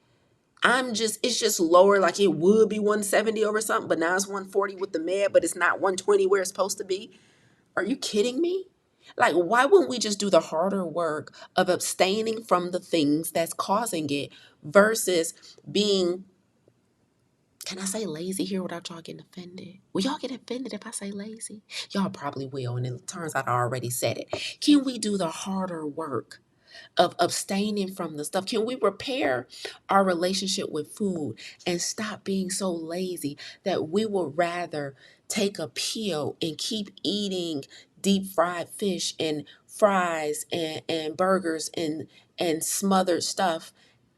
It's just lower, like it would be 170 over something, but now it's 140 with the med, but it's not 120 where it's supposed to be. Are you kidding me? Like, why wouldn't we just do the harder work of abstaining from the things that's causing it versus being, can I say lazy here without y'all getting offended? Will y'all get offended if I say lazy? Y'all probably will, and it turns out I already said it. Can we do the harder work of abstaining from the stuff? Can we repair our relationship with food and stop being so lazy that we would rather take a pill and keep eating deep fried fish and fries and burgers and smothered stuff?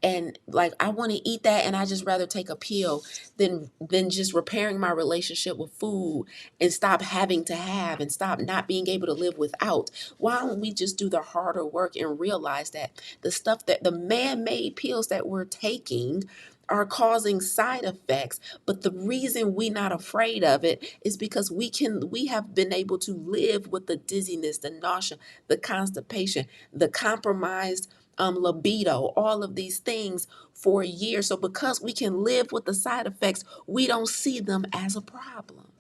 And like, I want to eat that, and I just rather take a pill than just repairing my relationship with food and stop having to have and stop not being able to live without. Why don't we just do the harder work and realize that the stuff, that the man-made pills that we're taking are causing side effects, but the reason we're not afraid of it is because we have been able to live with the dizziness, the nausea, the constipation, the compromised libido, all of these things for years. So because we can live with the side effects, we don't see them as a problem.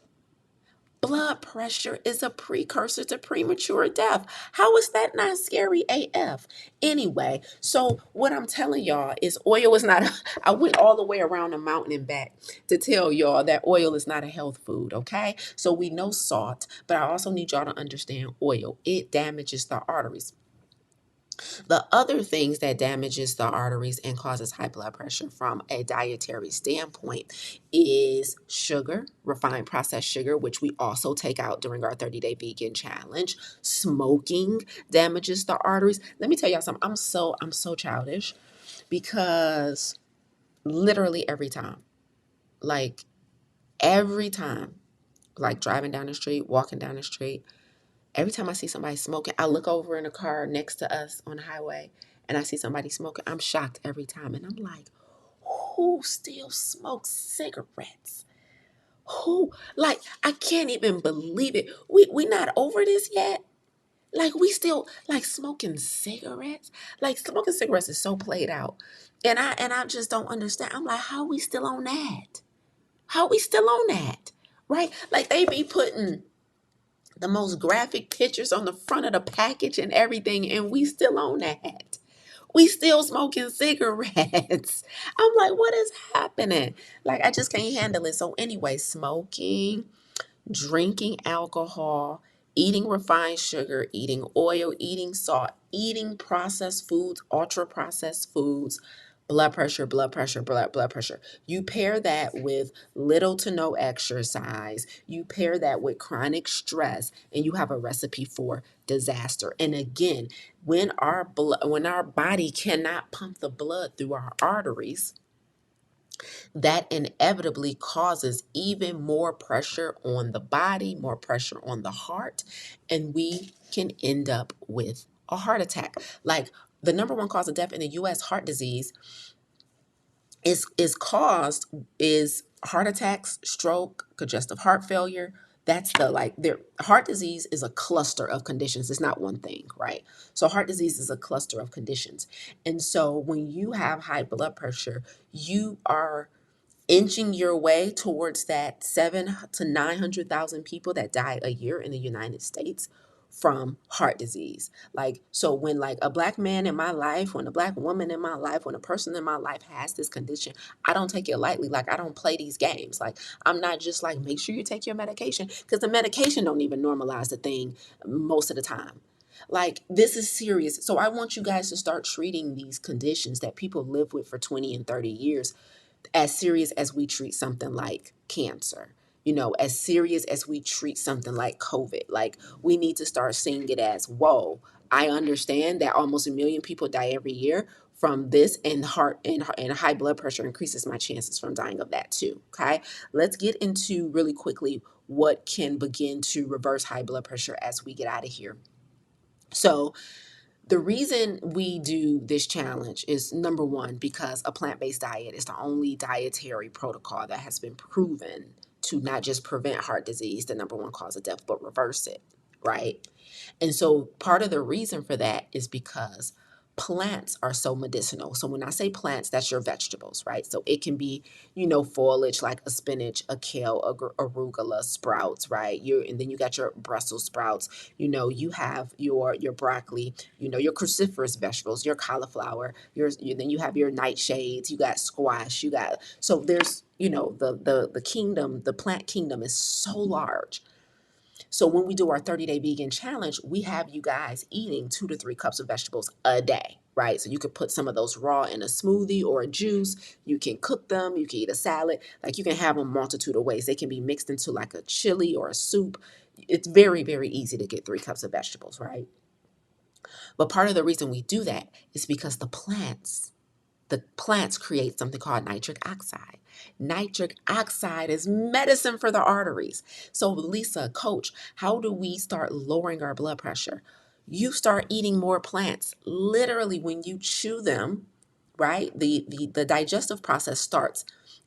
Blood pressure is a precursor to premature death. How is that not scary AF? Anyway, so what I'm telling y'all is oil is not, I went all the way around the mountain and back to tell y'all that oil is not a health food, okay? So we know salt, but I also need y'all to understand oil. It damages the arteries. The other things that damages the arteries and causes high blood pressure from a dietary standpoint is sugar, refined processed sugar, which we also take out during our 30-day vegan challenge. Smoking damages the arteries. Let me tell y'all something. I'm so childish because literally like every time, like driving down the street, walking down the street, every time I see somebody smoking, I look over in a car next to us on the highway and I see somebody smoking. I'm shocked every time. And I'm like, who still smokes cigarettes? Who? Like, I can't even believe it. We not over this yet. Like, we still like smoking cigarettes. Like, smoking cigarettes is so played out. And I just don't understand. I'm like, how are we still on that? How are we still on that? Right? Like, they be putting the most graphic pictures on the front of the package and everything, and we still on that. We still smoking cigarettes. I'm like, what is happening? Like, I just can't handle it. So anyway, smoking, drinking alcohol, eating refined sugar, eating oil, eating salt, eating processed foods, ultra processed foods, blood pressure, blood pressure, blood pressure. You pair that with little to no exercise, you pair that with chronic stress, and you have a recipe for disaster. And again, when our body cannot pump the blood through our arteries, that inevitably causes even more pressure on the body, more pressure on the heart, and we can end up with a heart attack. Like, the number one cause of death in the US, heart disease, is caused is heart attacks, stroke, congestive heart failure. That's the like their heart disease is a cluster of conditions. It's not one thing, right? So heart disease is a cluster of conditions. And so when you have high blood pressure, you are inching your way towards that 7 to 900,000 people that die a year in the United States from heart disease. Like, so when like a black man in my life, when a black woman in my life, when a person in my life has this condition, I don't take it lightly. Like, I don't play these games. Like, I'm not just like, make sure you take your medication, because the medication don't even normalize the thing most of the time. Like, this is serious. So I want you guys to start treating these conditions that people live with for 20 and 30 years as serious as we treat something like cancer, as serious as we treat something like COVID. Like, we need to start seeing it as, whoa, I understand that almost 1 million people die every year from this, and and high blood pressure increases my chances from dying of that too. Okay. Let's get into really quickly what can begin to reverse high blood pressure as we get out of here. So, the reason we do this challenge is, number one, because a plant-based diet is the only dietary protocol that has been proven to not just prevent heart disease, the number one cause of death, but reverse it, right? And so part of the reason for that is because plants are so medicinal. So when I say plants, that's your vegetables, right? So it can be, foliage like a spinach, a kale, arugula, sprouts, right? And then you got your Brussels sprouts. You have your broccoli. Your cruciferous vegetables, your cauliflower. Then you have your nightshades. You got squash. So there's the kingdom, the plant kingdom is so large. So when we do our 30-day vegan challenge, we have you guys eating 2 to 3 cups of vegetables a day, right? So you could put some of those raw in a smoothie or a juice. You can cook them. You can eat a salad. Like, you can have them multitude of ways. They can be mixed into like a chili or a soup. It's very, very easy to get 3 cups of vegetables, right? But part of the reason we do that is because the plants create something called nitric oxide. Nitric oxide is medicine for the arteries. So, Lisa, coach, how do we start lowering our blood pressure? You start eating more plants. Literally, when you chew them, right? The digestive process starts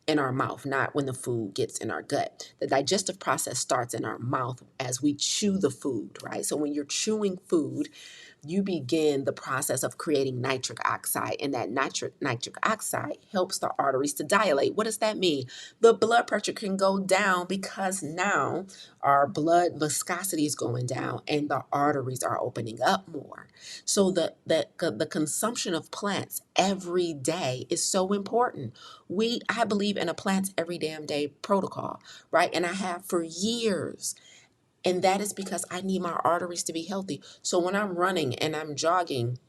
in our mouth, not when the food gets in our gut. The digestive process starts in our mouth as we chew the food, right? So when you're chewing food, you begin the process of creating nitric oxide, and that nitric oxide helps the arteries to dilate. What does that mean? The blood pressure can go down because now our blood viscosity is going down and the arteries are opening up more. So the consumption of plants every day is so important. I believe in a plants every damn day protocol, right? And I have for years. And that is because I need my arteries to be healthy. So when I'm running and I'm jogging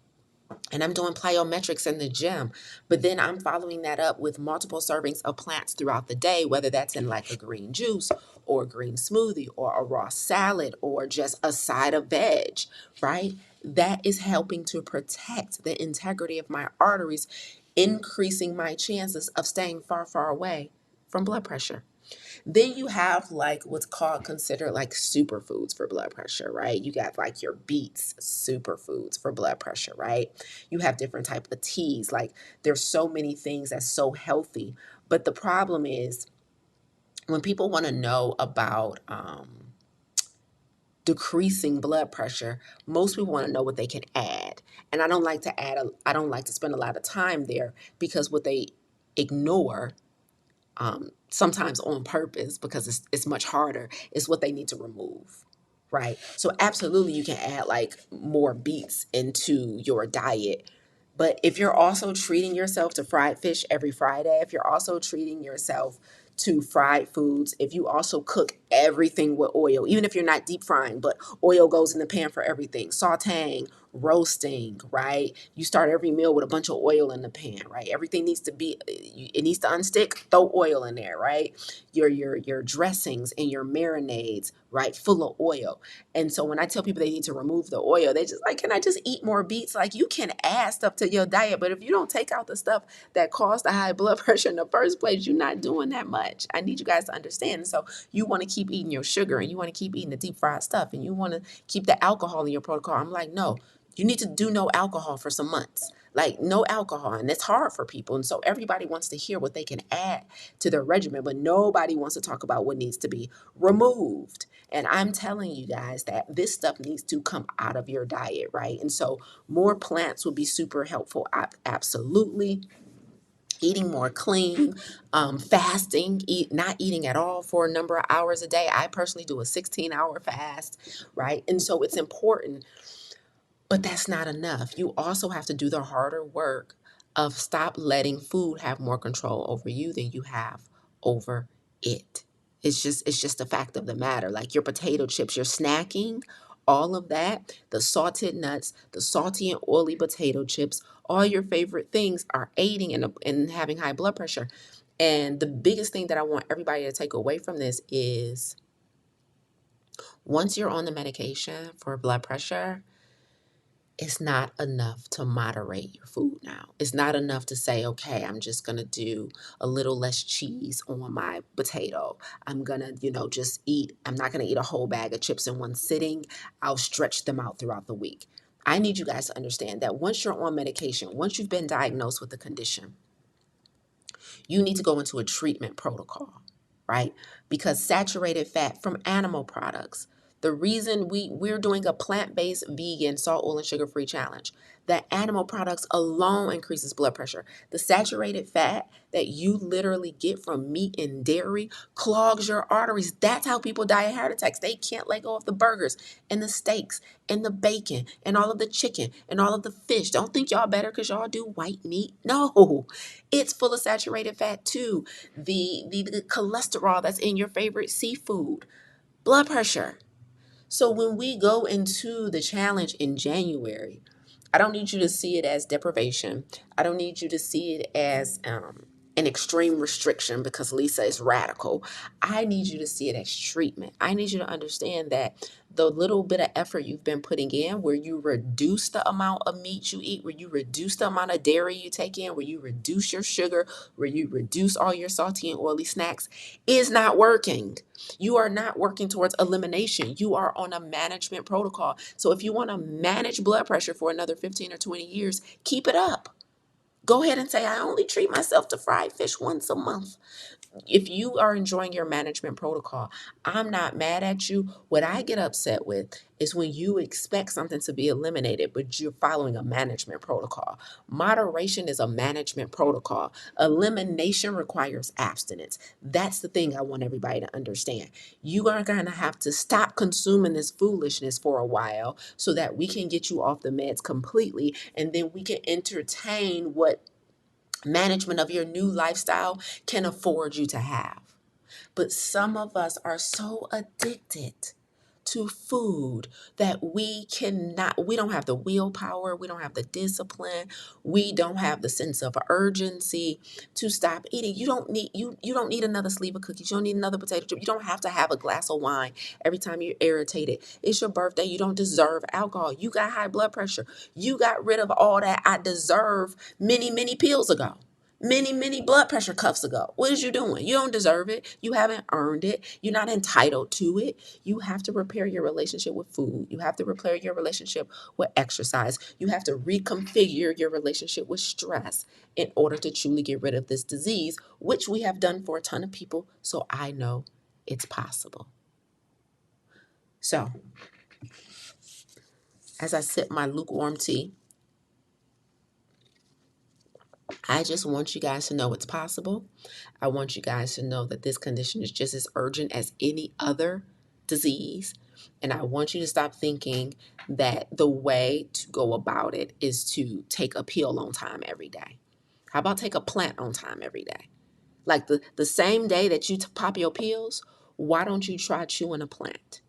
and I'm doing plyometrics in the gym, but then I'm following that up with multiple servings of plants throughout the day, whether that's in like a green juice or a green smoothie or a raw salad or just a side of veg, right? That is helping to protect the integrity of my arteries, increasing my chances of staying far, far away from blood pressure. Then you have like what's called considered like superfoods for blood pressure, right? You got like your beets, superfoods for blood pressure, right? You have different type of teas. Like, there's so many things that's so healthy. But the problem is, when people want to know about decreasing blood pressure, most people want to know what they can add. And I don't like to I don't like to spend a lot of time there, because what they ignore, sometimes on purpose because it's much harder, is what they need to remove, right? So absolutely, you can add like more beets into your diet. But if you're also treating yourself to fried fish every Friday, if you're also treating yourself to fried foods, if you also cook everything with oil, even if you're not deep frying, but oil goes in the pan for everything, sauteing, roasting, right? You start every meal with a bunch of oil in the pan, right? Everything needs to be, it needs to unstick, throw oil in there, right? Your dressings and your marinades, right? Full of oil. And so when I tell people they need to remove the oil, they just like, can I just eat more beets? Like, you can add stuff to your diet, but if you don't take out the stuff that caused the high blood pressure in the first place, you're not doing that much. I need you guys to understand. So you want to keep eating your sugar, and you want to keep eating the deep fried stuff, and you want to keep the alcohol in your protocol. I'm like, no, You need to do no alcohol for some months. Like no alcohol. And it's hard for people. And so everybody wants to hear what they can add to their regimen, but nobody wants to talk about what needs to be removed. And I'm telling you guys that this stuff needs to come out of your diet, right? And so more plants would be super helpful. Absolutely. Eating more clean, fasting, not eating at all for a number of hours a day. I personally do a 16-hour fast, right? And so it's important, but that's not enough. You also have to do the harder work of stop letting food have more control over you than you have over it. It's just a fact of the matter. Like your potato chips, your snacking, all of that, the salted nuts, the salty and oily potato chips, all your favorite things are aiding in having high blood pressure. And the biggest thing that I want everybody to take away from this is once you're on the medication for blood pressure, it's not enough to moderate your food now. It's not enough to say, okay, I'm just going to do a little less cheese on my potato. I'm going to, just I'm not going to eat a whole bag of chips in one sitting. I'll stretch them out throughout the week. I need you guys to understand that once you're on medication, once you've been diagnosed with the condition, you need to go into a treatment protocol, right? Because saturated fat from animal products, the reason we're doing a plant-based, vegan, salt, oil, and sugar-free challenge, that animal products alone increases blood pressure. The saturated fat that you literally get from meat and dairy clogs your arteries. That's how people die of heart attacks. They can't let go of the burgers and the steaks and the bacon and all of the chicken and all of the fish. Don't think y'all better because y'all do white meat. No, it's full of saturated fat too. The cholesterol that's in your favorite seafood, blood pressure. So when we go into the challenge in January, I don't need you to see it as deprivation. I don't need you to see it as an extreme restriction because Lisa is radical. I need you to see it as treatment. I need you to understand that the little bit of effort you've been putting in, where you reduce the amount of meat you eat, where you reduce the amount of dairy you take in, where you reduce your sugar, where you reduce all your salty and oily snacks, is not working. You are not working towards elimination. You are on a management protocol. So if you want to manage blood pressure for another 15 or 20 years, keep it up. Go ahead and say, I only treat myself to fried fish once a month. If you are enjoying your management protocol, I'm not mad at you. What I get upset with is when you expect something to be eliminated, but you're following a management protocol. Moderation is a management protocol. Elimination requires abstinence. That's the thing I want everybody to understand. You are going to have to stop consuming this foolishness for a while so that we can get you off the meds completely, and then we can entertain what management of your new lifestyle can afford you to have. But some of us are so addicted to food that we don't have the willpower, we don't have the discipline, we don't have the sense of urgency to stop eating. You don't need another sleeve of cookies, you don't need another potato chip, you don't have to have a glass of wine every time you're irritated. It's your birthday, you don't deserve alcohol. You got high blood pressure. You got rid of all that I deserve many pills ago. Many blood pressure cuffs ago. What is you doing? You don't deserve it. You haven't earned it. You're not entitled to it. You have to repair your relationship with food. You have to repair your relationship with exercise. You have to reconfigure your relationship with stress in order to truly get rid of this disease, which we have done for a ton of people. So I know it's possible. So as I sip my lukewarm tea, I just want you guys to know it's possible. I want you guys to know that this condition is just as urgent as any other disease. And I want you to stop thinking that the way to go about it is to take a pill on time every day. How about take a plant on time every day? Like the same day that you pop your pills, why don't you try chewing a plant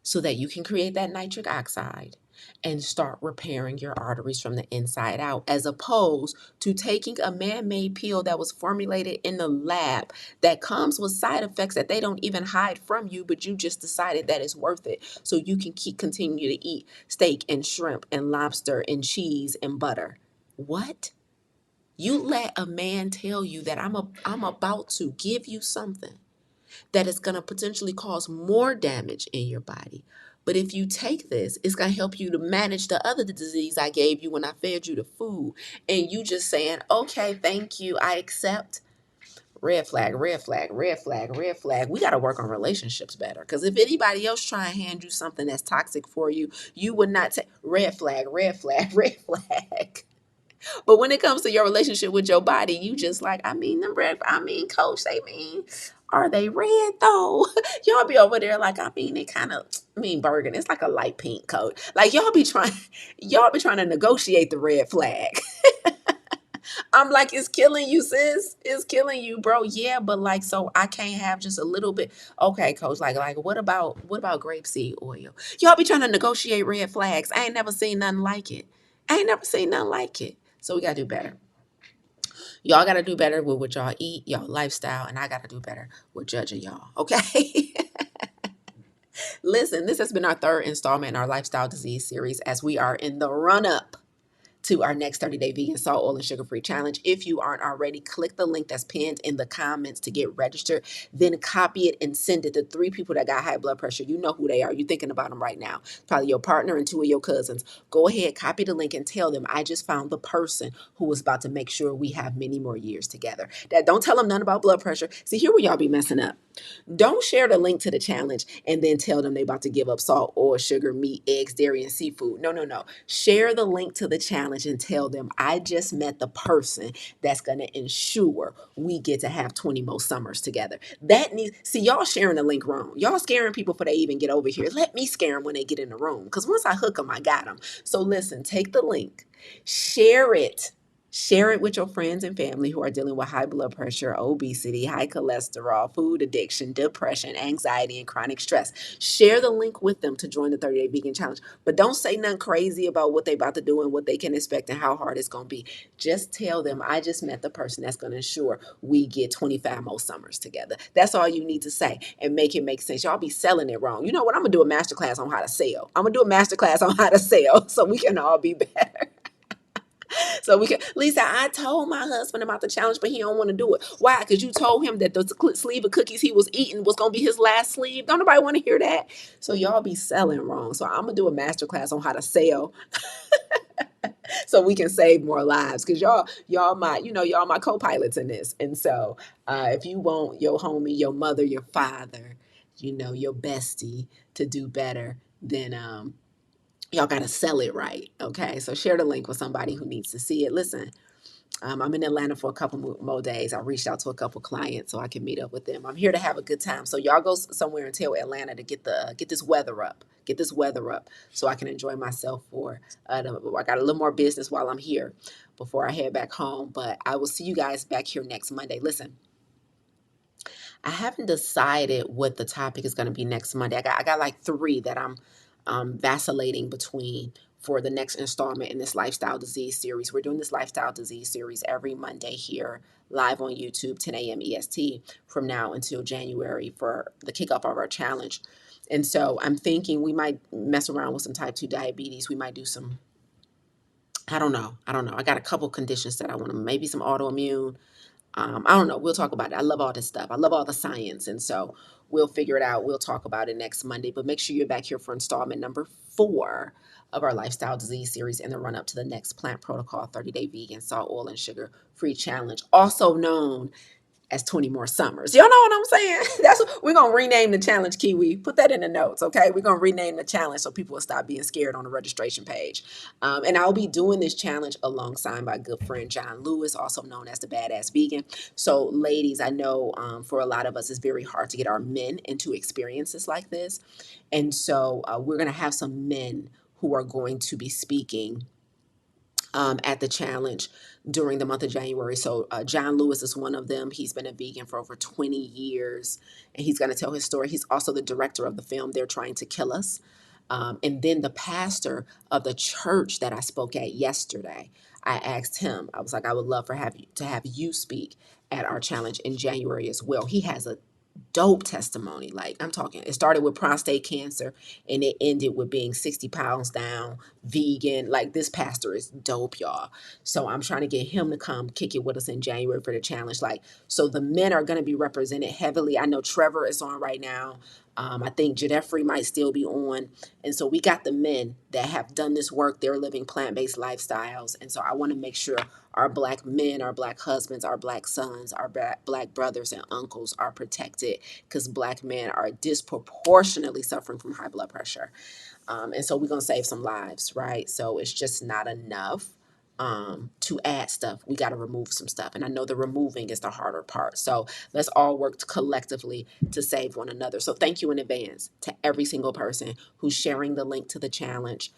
so that you can create that nitric oxide and start repairing your arteries from the inside out, as opposed to taking a man-made pill that was formulated in the lab that comes with side effects that they don't even hide from you, but you just decided that it's worth it so you can continue to eat steak and shrimp and lobster and cheese and butter. What? You let a man tell you that I'm about to give you something that is going to potentially cause more damage in your body, But if you take this, it's going to help you to manage the other disease I gave you when I fed you the food. And you just saying, okay, thank you, I accept. Red flag, red flag, red flag, red flag. We got to work on relationships better. Because if anybody else try and hand you something that's toxic for you, you would not take red flag, red flag, red flag. But when it comes to your relationship with your body, you just like, I mean, them red, I mean, coach, they mean, are they red though? Y'all be over there like, I mean, they kind of mean burgundy. It's like a light pink coat. Like y'all be trying to negotiate the red flag. I'm like, it's killing you, sis. It's killing you, bro. Yeah, but like, so I can't have just a little bit. Okay, coach. Like, what about grapeseed oil? Y'all be trying to negotiate red flags. I ain't never seen nothing like it. I ain't never seen nothing like it. So we gotta do better. Y'all gotta do better with what y'all eat, y'all lifestyle, and I gotta do better with judging y'all. Okay. Listen, this has been our third installment in our lifestyle disease series as we are in the run up to our next 30-day vegan salt, oil, and sugar-free challenge. If you aren't already, click the link that's pinned in the comments to get registered. Then copy it and send it to 3 people that got high blood pressure. You know who they are. You're thinking about them right now. Probably your partner and 2 of your cousins. Go ahead, copy the link and tell them, I just found the person who was about to make sure we have many more years together. That don't tell them nothing about blood pressure. See, here where y'all be messing up. Don't share the link to the challenge and then tell them they about to give up salt, oil, sugar, meat, eggs, dairy, and seafood. No, no, no. Share the link to the challenge and tell them I just met the person that's going to ensure we get to have 20 more summers together. That needs, see, y'all sharing the link wrong. Y'all scaring people before they even get over here. Let me scare them when they get in the room. Because once I hook them, I got them. So listen, take the link, share it. Share it with your friends and family who are dealing with high blood pressure, obesity, high cholesterol, food addiction, depression, anxiety, and chronic stress. Share the link with them to join the 30-day vegan challenge. But don't say nothing crazy about what they about to do and what they can expect and how hard it's going to be. Just tell them, I just met the person that's going to ensure we get 25 more summers together. That's all you need to say and make it make sense. Y'all be selling it wrong. You know what? I'm going to do a masterclass on how to sell. I'm going to do a masterclass on how to sell so we can all be better. So we can, Lisa, I told my husband about the challenge, but he don't want to do it. Why? Because you told him that the sleeve of cookies he was eating was going to be his last sleeve. Don't nobody want to hear that. So y'all be selling wrong. So I'm going to do a masterclass on how to sell so we can save more lives. Because y'all my co-pilots in this. And so if you want your homie, your mother, your father, your bestie to do better, then y'all got to sell it right. Okay. So share the link with somebody who needs to see it. Listen, I'm in Atlanta for a couple more days. I reached out to a couple clients so I can meet up with them. I'm here to have a good time. So y'all go somewhere and tell Atlanta to get this weather up. Get this weather up so I can enjoy myself I got a little more business while I'm here before I head back home. But I will see you guys back here next Monday. Listen, I haven't decided what the topic is going to be next Monday. I got like 3 that I'm vacillating between for the next installment in this lifestyle disease series. We're doing this lifestyle disease series every Monday here live on YouTube, 10 a.m. EST from now until January for the kickoff of our challenge. And so I'm thinking we might mess around with some type 2 diabetes. We might do some, I don't know. I got a couple conditions that I want to, maybe some autoimmune. I don't know. We'll talk about it. I love all this stuff. I love all the science. And so we'll figure it out. We'll talk about it next Monday. But make sure you're back here for installment number 4 of our lifestyle disease series in the run up to the next plant protocol 30-day vegan salt, oil, and sugar free challenge, also known as 20 more summers. Y'all know what I'm saying? We're going to rename the challenge, Kiwi. Put that in the notes, okay? We're going to rename the challenge so people will stop being scared on the registration page. And I'll be doing this challenge alongside my good friend, John Lewis, also known as the Badass Vegan. So ladies, I know for a lot of us, it's very hard to get our men into experiences like this. And so we're going to have some men who are going to be speaking at the challenge during the month of January. So John Lewis is one of them. He's been a vegan for over 20 years, and he's going to tell his story. He's also the director of the film They're Trying to Kill Us. And then the pastor of the church that I spoke at yesterday, I asked him, I was like, I would love to have you speak at our challenge in January as well. He has a dope testimony. Like I'm talking, it started with prostate cancer and it ended with being 60 pounds down, vegan. Like this pastor is dope, y'all. So I'm trying to get him to come kick it with us in January for the challenge. Like, so the men are going to be represented heavily. I know Trevor is on right now. I think Jeffrey might still be on. And so we got the men that have done this work. They're living plant-based lifestyles. And so I want to make sure our Black men, our Black husbands, our Black sons, our Black brothers and uncles are protected, because Black men are disproportionately suffering from high blood pressure. And so we're going to save some lives, right? So it's just not enough to add stuff. We got to remove some stuff. And I know the removing is the harder part. So let's all work collectively to save one another. So thank you in advance to every single person who's sharing the link to the challenge.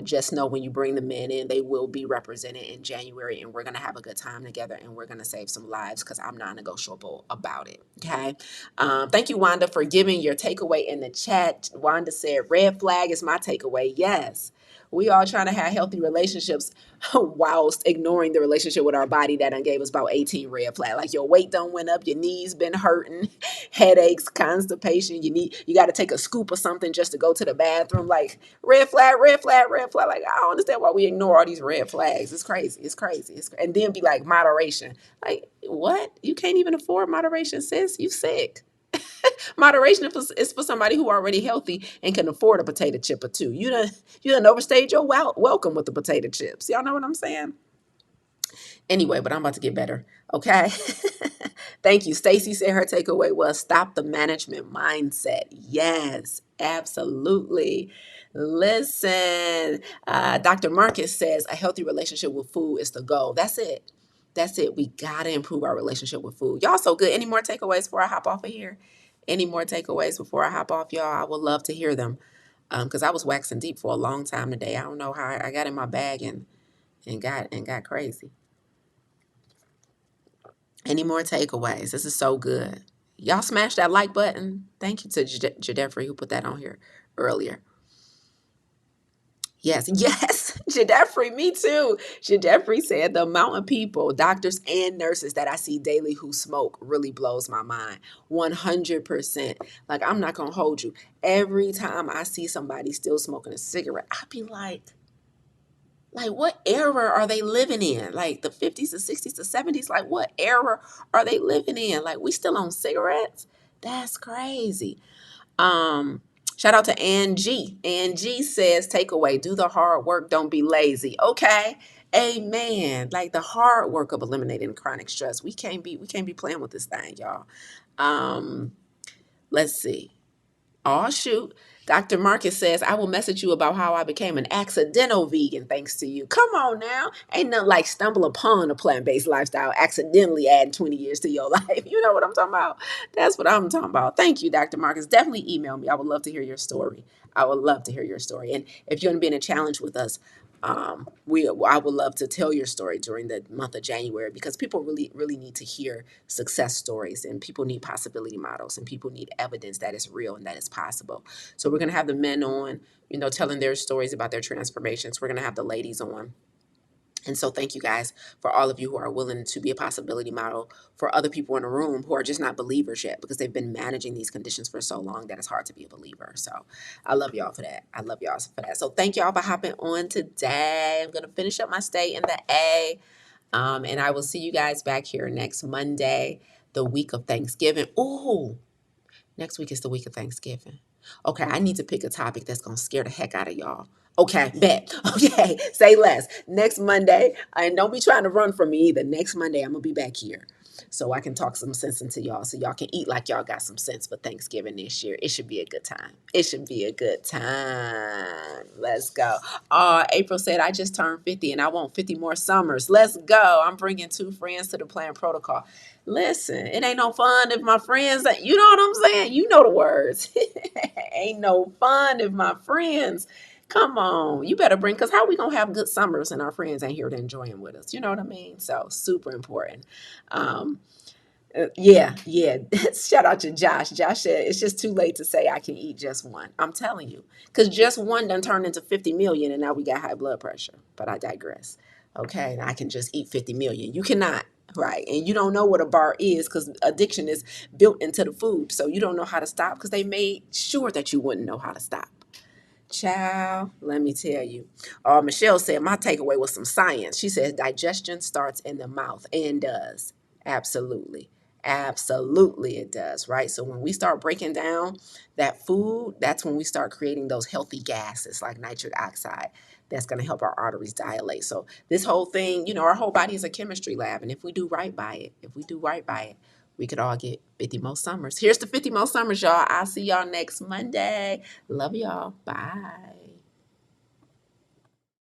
Just know when you bring the men in, they will be represented in January, and we're going to have a good time together, and we're going to save some lives, because I'm non-negotiable about it. Okay. Thank you, Wanda, for giving your takeaway in the chat. Wanda said, red flag is my takeaway. Yes. We all trying to have healthy relationships whilst ignoring the relationship with our body that done gave us about 18 red flags. Like your weight done went up, your knees been hurting, headaches, constipation. You got to take a scoop or something just to go to the bathroom. Like red flag, red flag, red flag. Like I don't understand why we ignore all these red flags. It's crazy. It's crazy. And then be like moderation. Like what? You can't even afford moderation, sis. You sick. Moderation is for somebody who already healthy and can afford a potato chip or two. You done overstayed your welcome with the potato chips. Y'all know what I'm saying? Anyway, but I'm about to get better. Okay. Thank you. Stacy said her takeaway was stop the management mindset. Yes, absolutely. Listen, Dr. Marcus says a healthy relationship with food is the goal. That's it. That's it. We got to improve our relationship with food. Y'all so good. Any more takeaways before I hop off of here? Any more takeaways before I hop off, y'all? I would love to hear them, because I was waxing deep for a long time today. I don't know how I got in my bag and got crazy. Any more takeaways? This is so good. Y'all smash that like button. Thank you to Jeffrey who put that on here earlier. Yes, yes, Jeffrey, me too. Jeffrey said the amount of people, doctors and nurses that I see daily who smoke really blows my mind. 100%. Like, I'm not going to hold you. Every time I see somebody still smoking a cigarette, I be like, what era are they living in? Like the 50s, the 60s, the 70s? Like, what era are they living in? Like, we still on cigarettes? That's crazy. Um, Shout out to Angie. Angie says, takeaway, do the hard work, don't be lazy. Okay. Amen. Like the hard work of eliminating chronic stress. We can't be playing with this thing, y'all. Um, let's see. Oh, shoot. Dr. Marcus says, I will message you about how I became an accidental vegan thanks to you. Come on now. Ain't nothing like stumble upon a plant-based lifestyle, accidentally adding 20 years to your life. You know what I'm talking about? That's what I'm talking about. Thank you, Dr. Marcus. Definitely email me. I would love to hear your story. I would love to hear your story. And if you're going to be in a challenge with us, I would love to tell your story during the month of January, because people really, really need to hear success stories, and people need possibility models, and people need evidence that it's real and that it's possible. So we're going to have the men on, telling their stories about their transformations. We're going to have the ladies on. And so thank you guys for all of you who are willing to be a possibility model for other people in the room who are just not believers yet, because they've been managing these conditions for so long that it's hard to be a believer. So I love y'all for that. I love y'all for that. So thank y'all for hopping on today. I'm going to finish up my stay in the A. And I will see you guys back here next Monday, the week of Thanksgiving. Ooh, next week is the week of Thanksgiving. Okay, I need to pick a topic that's going to scare the heck out of y'all. Okay, bet. Okay, say less. Next Monday, and don't be trying to run from me either. Next Monday, I'm going to be back here so I can talk some sense into y'all, so y'all can eat like y'all got some sense for Thanksgiving this year. It should be a good time. It should be a good time. Let's go. April said, I just turned 50 and I want 50 more summers. Let's go. I'm bringing 2 friends to the plan protocol. Listen, it ain't no fun if my friends, you know what I'm saying? You know the words. Ain't no fun if my friends, come on, you better bring, because how we going to have good summers and our friends ain't here to enjoy them with us? You know what I mean? So super important. Yeah. Shout out to Josh. Josh said, it's just too late to say I can eat just one. I'm telling you, because just one done turned into 50 million and now we got high blood pressure. But I digress. Okay. And I can just eat 50 million. You cannot. Right. And you don't know what a bar is, because addiction is built into the food. So you don't know how to stop, because they made sure that you wouldn't know how to stop. Child, let me tell you. Michelle said, my takeaway was some science. She says digestion starts in the mouth, and does. Absolutely. Absolutely, it does, right? So when we start breaking down that food, that's when we start creating those healthy gases like nitric oxide. That's going to help our arteries dilate. So this whole thing, our whole body is a chemistry lab, and if we do right by it, we could all get 50 more summers. Here's the 50 more summers, y'all. I'll see y'all next Monday. Love y'all. Bye.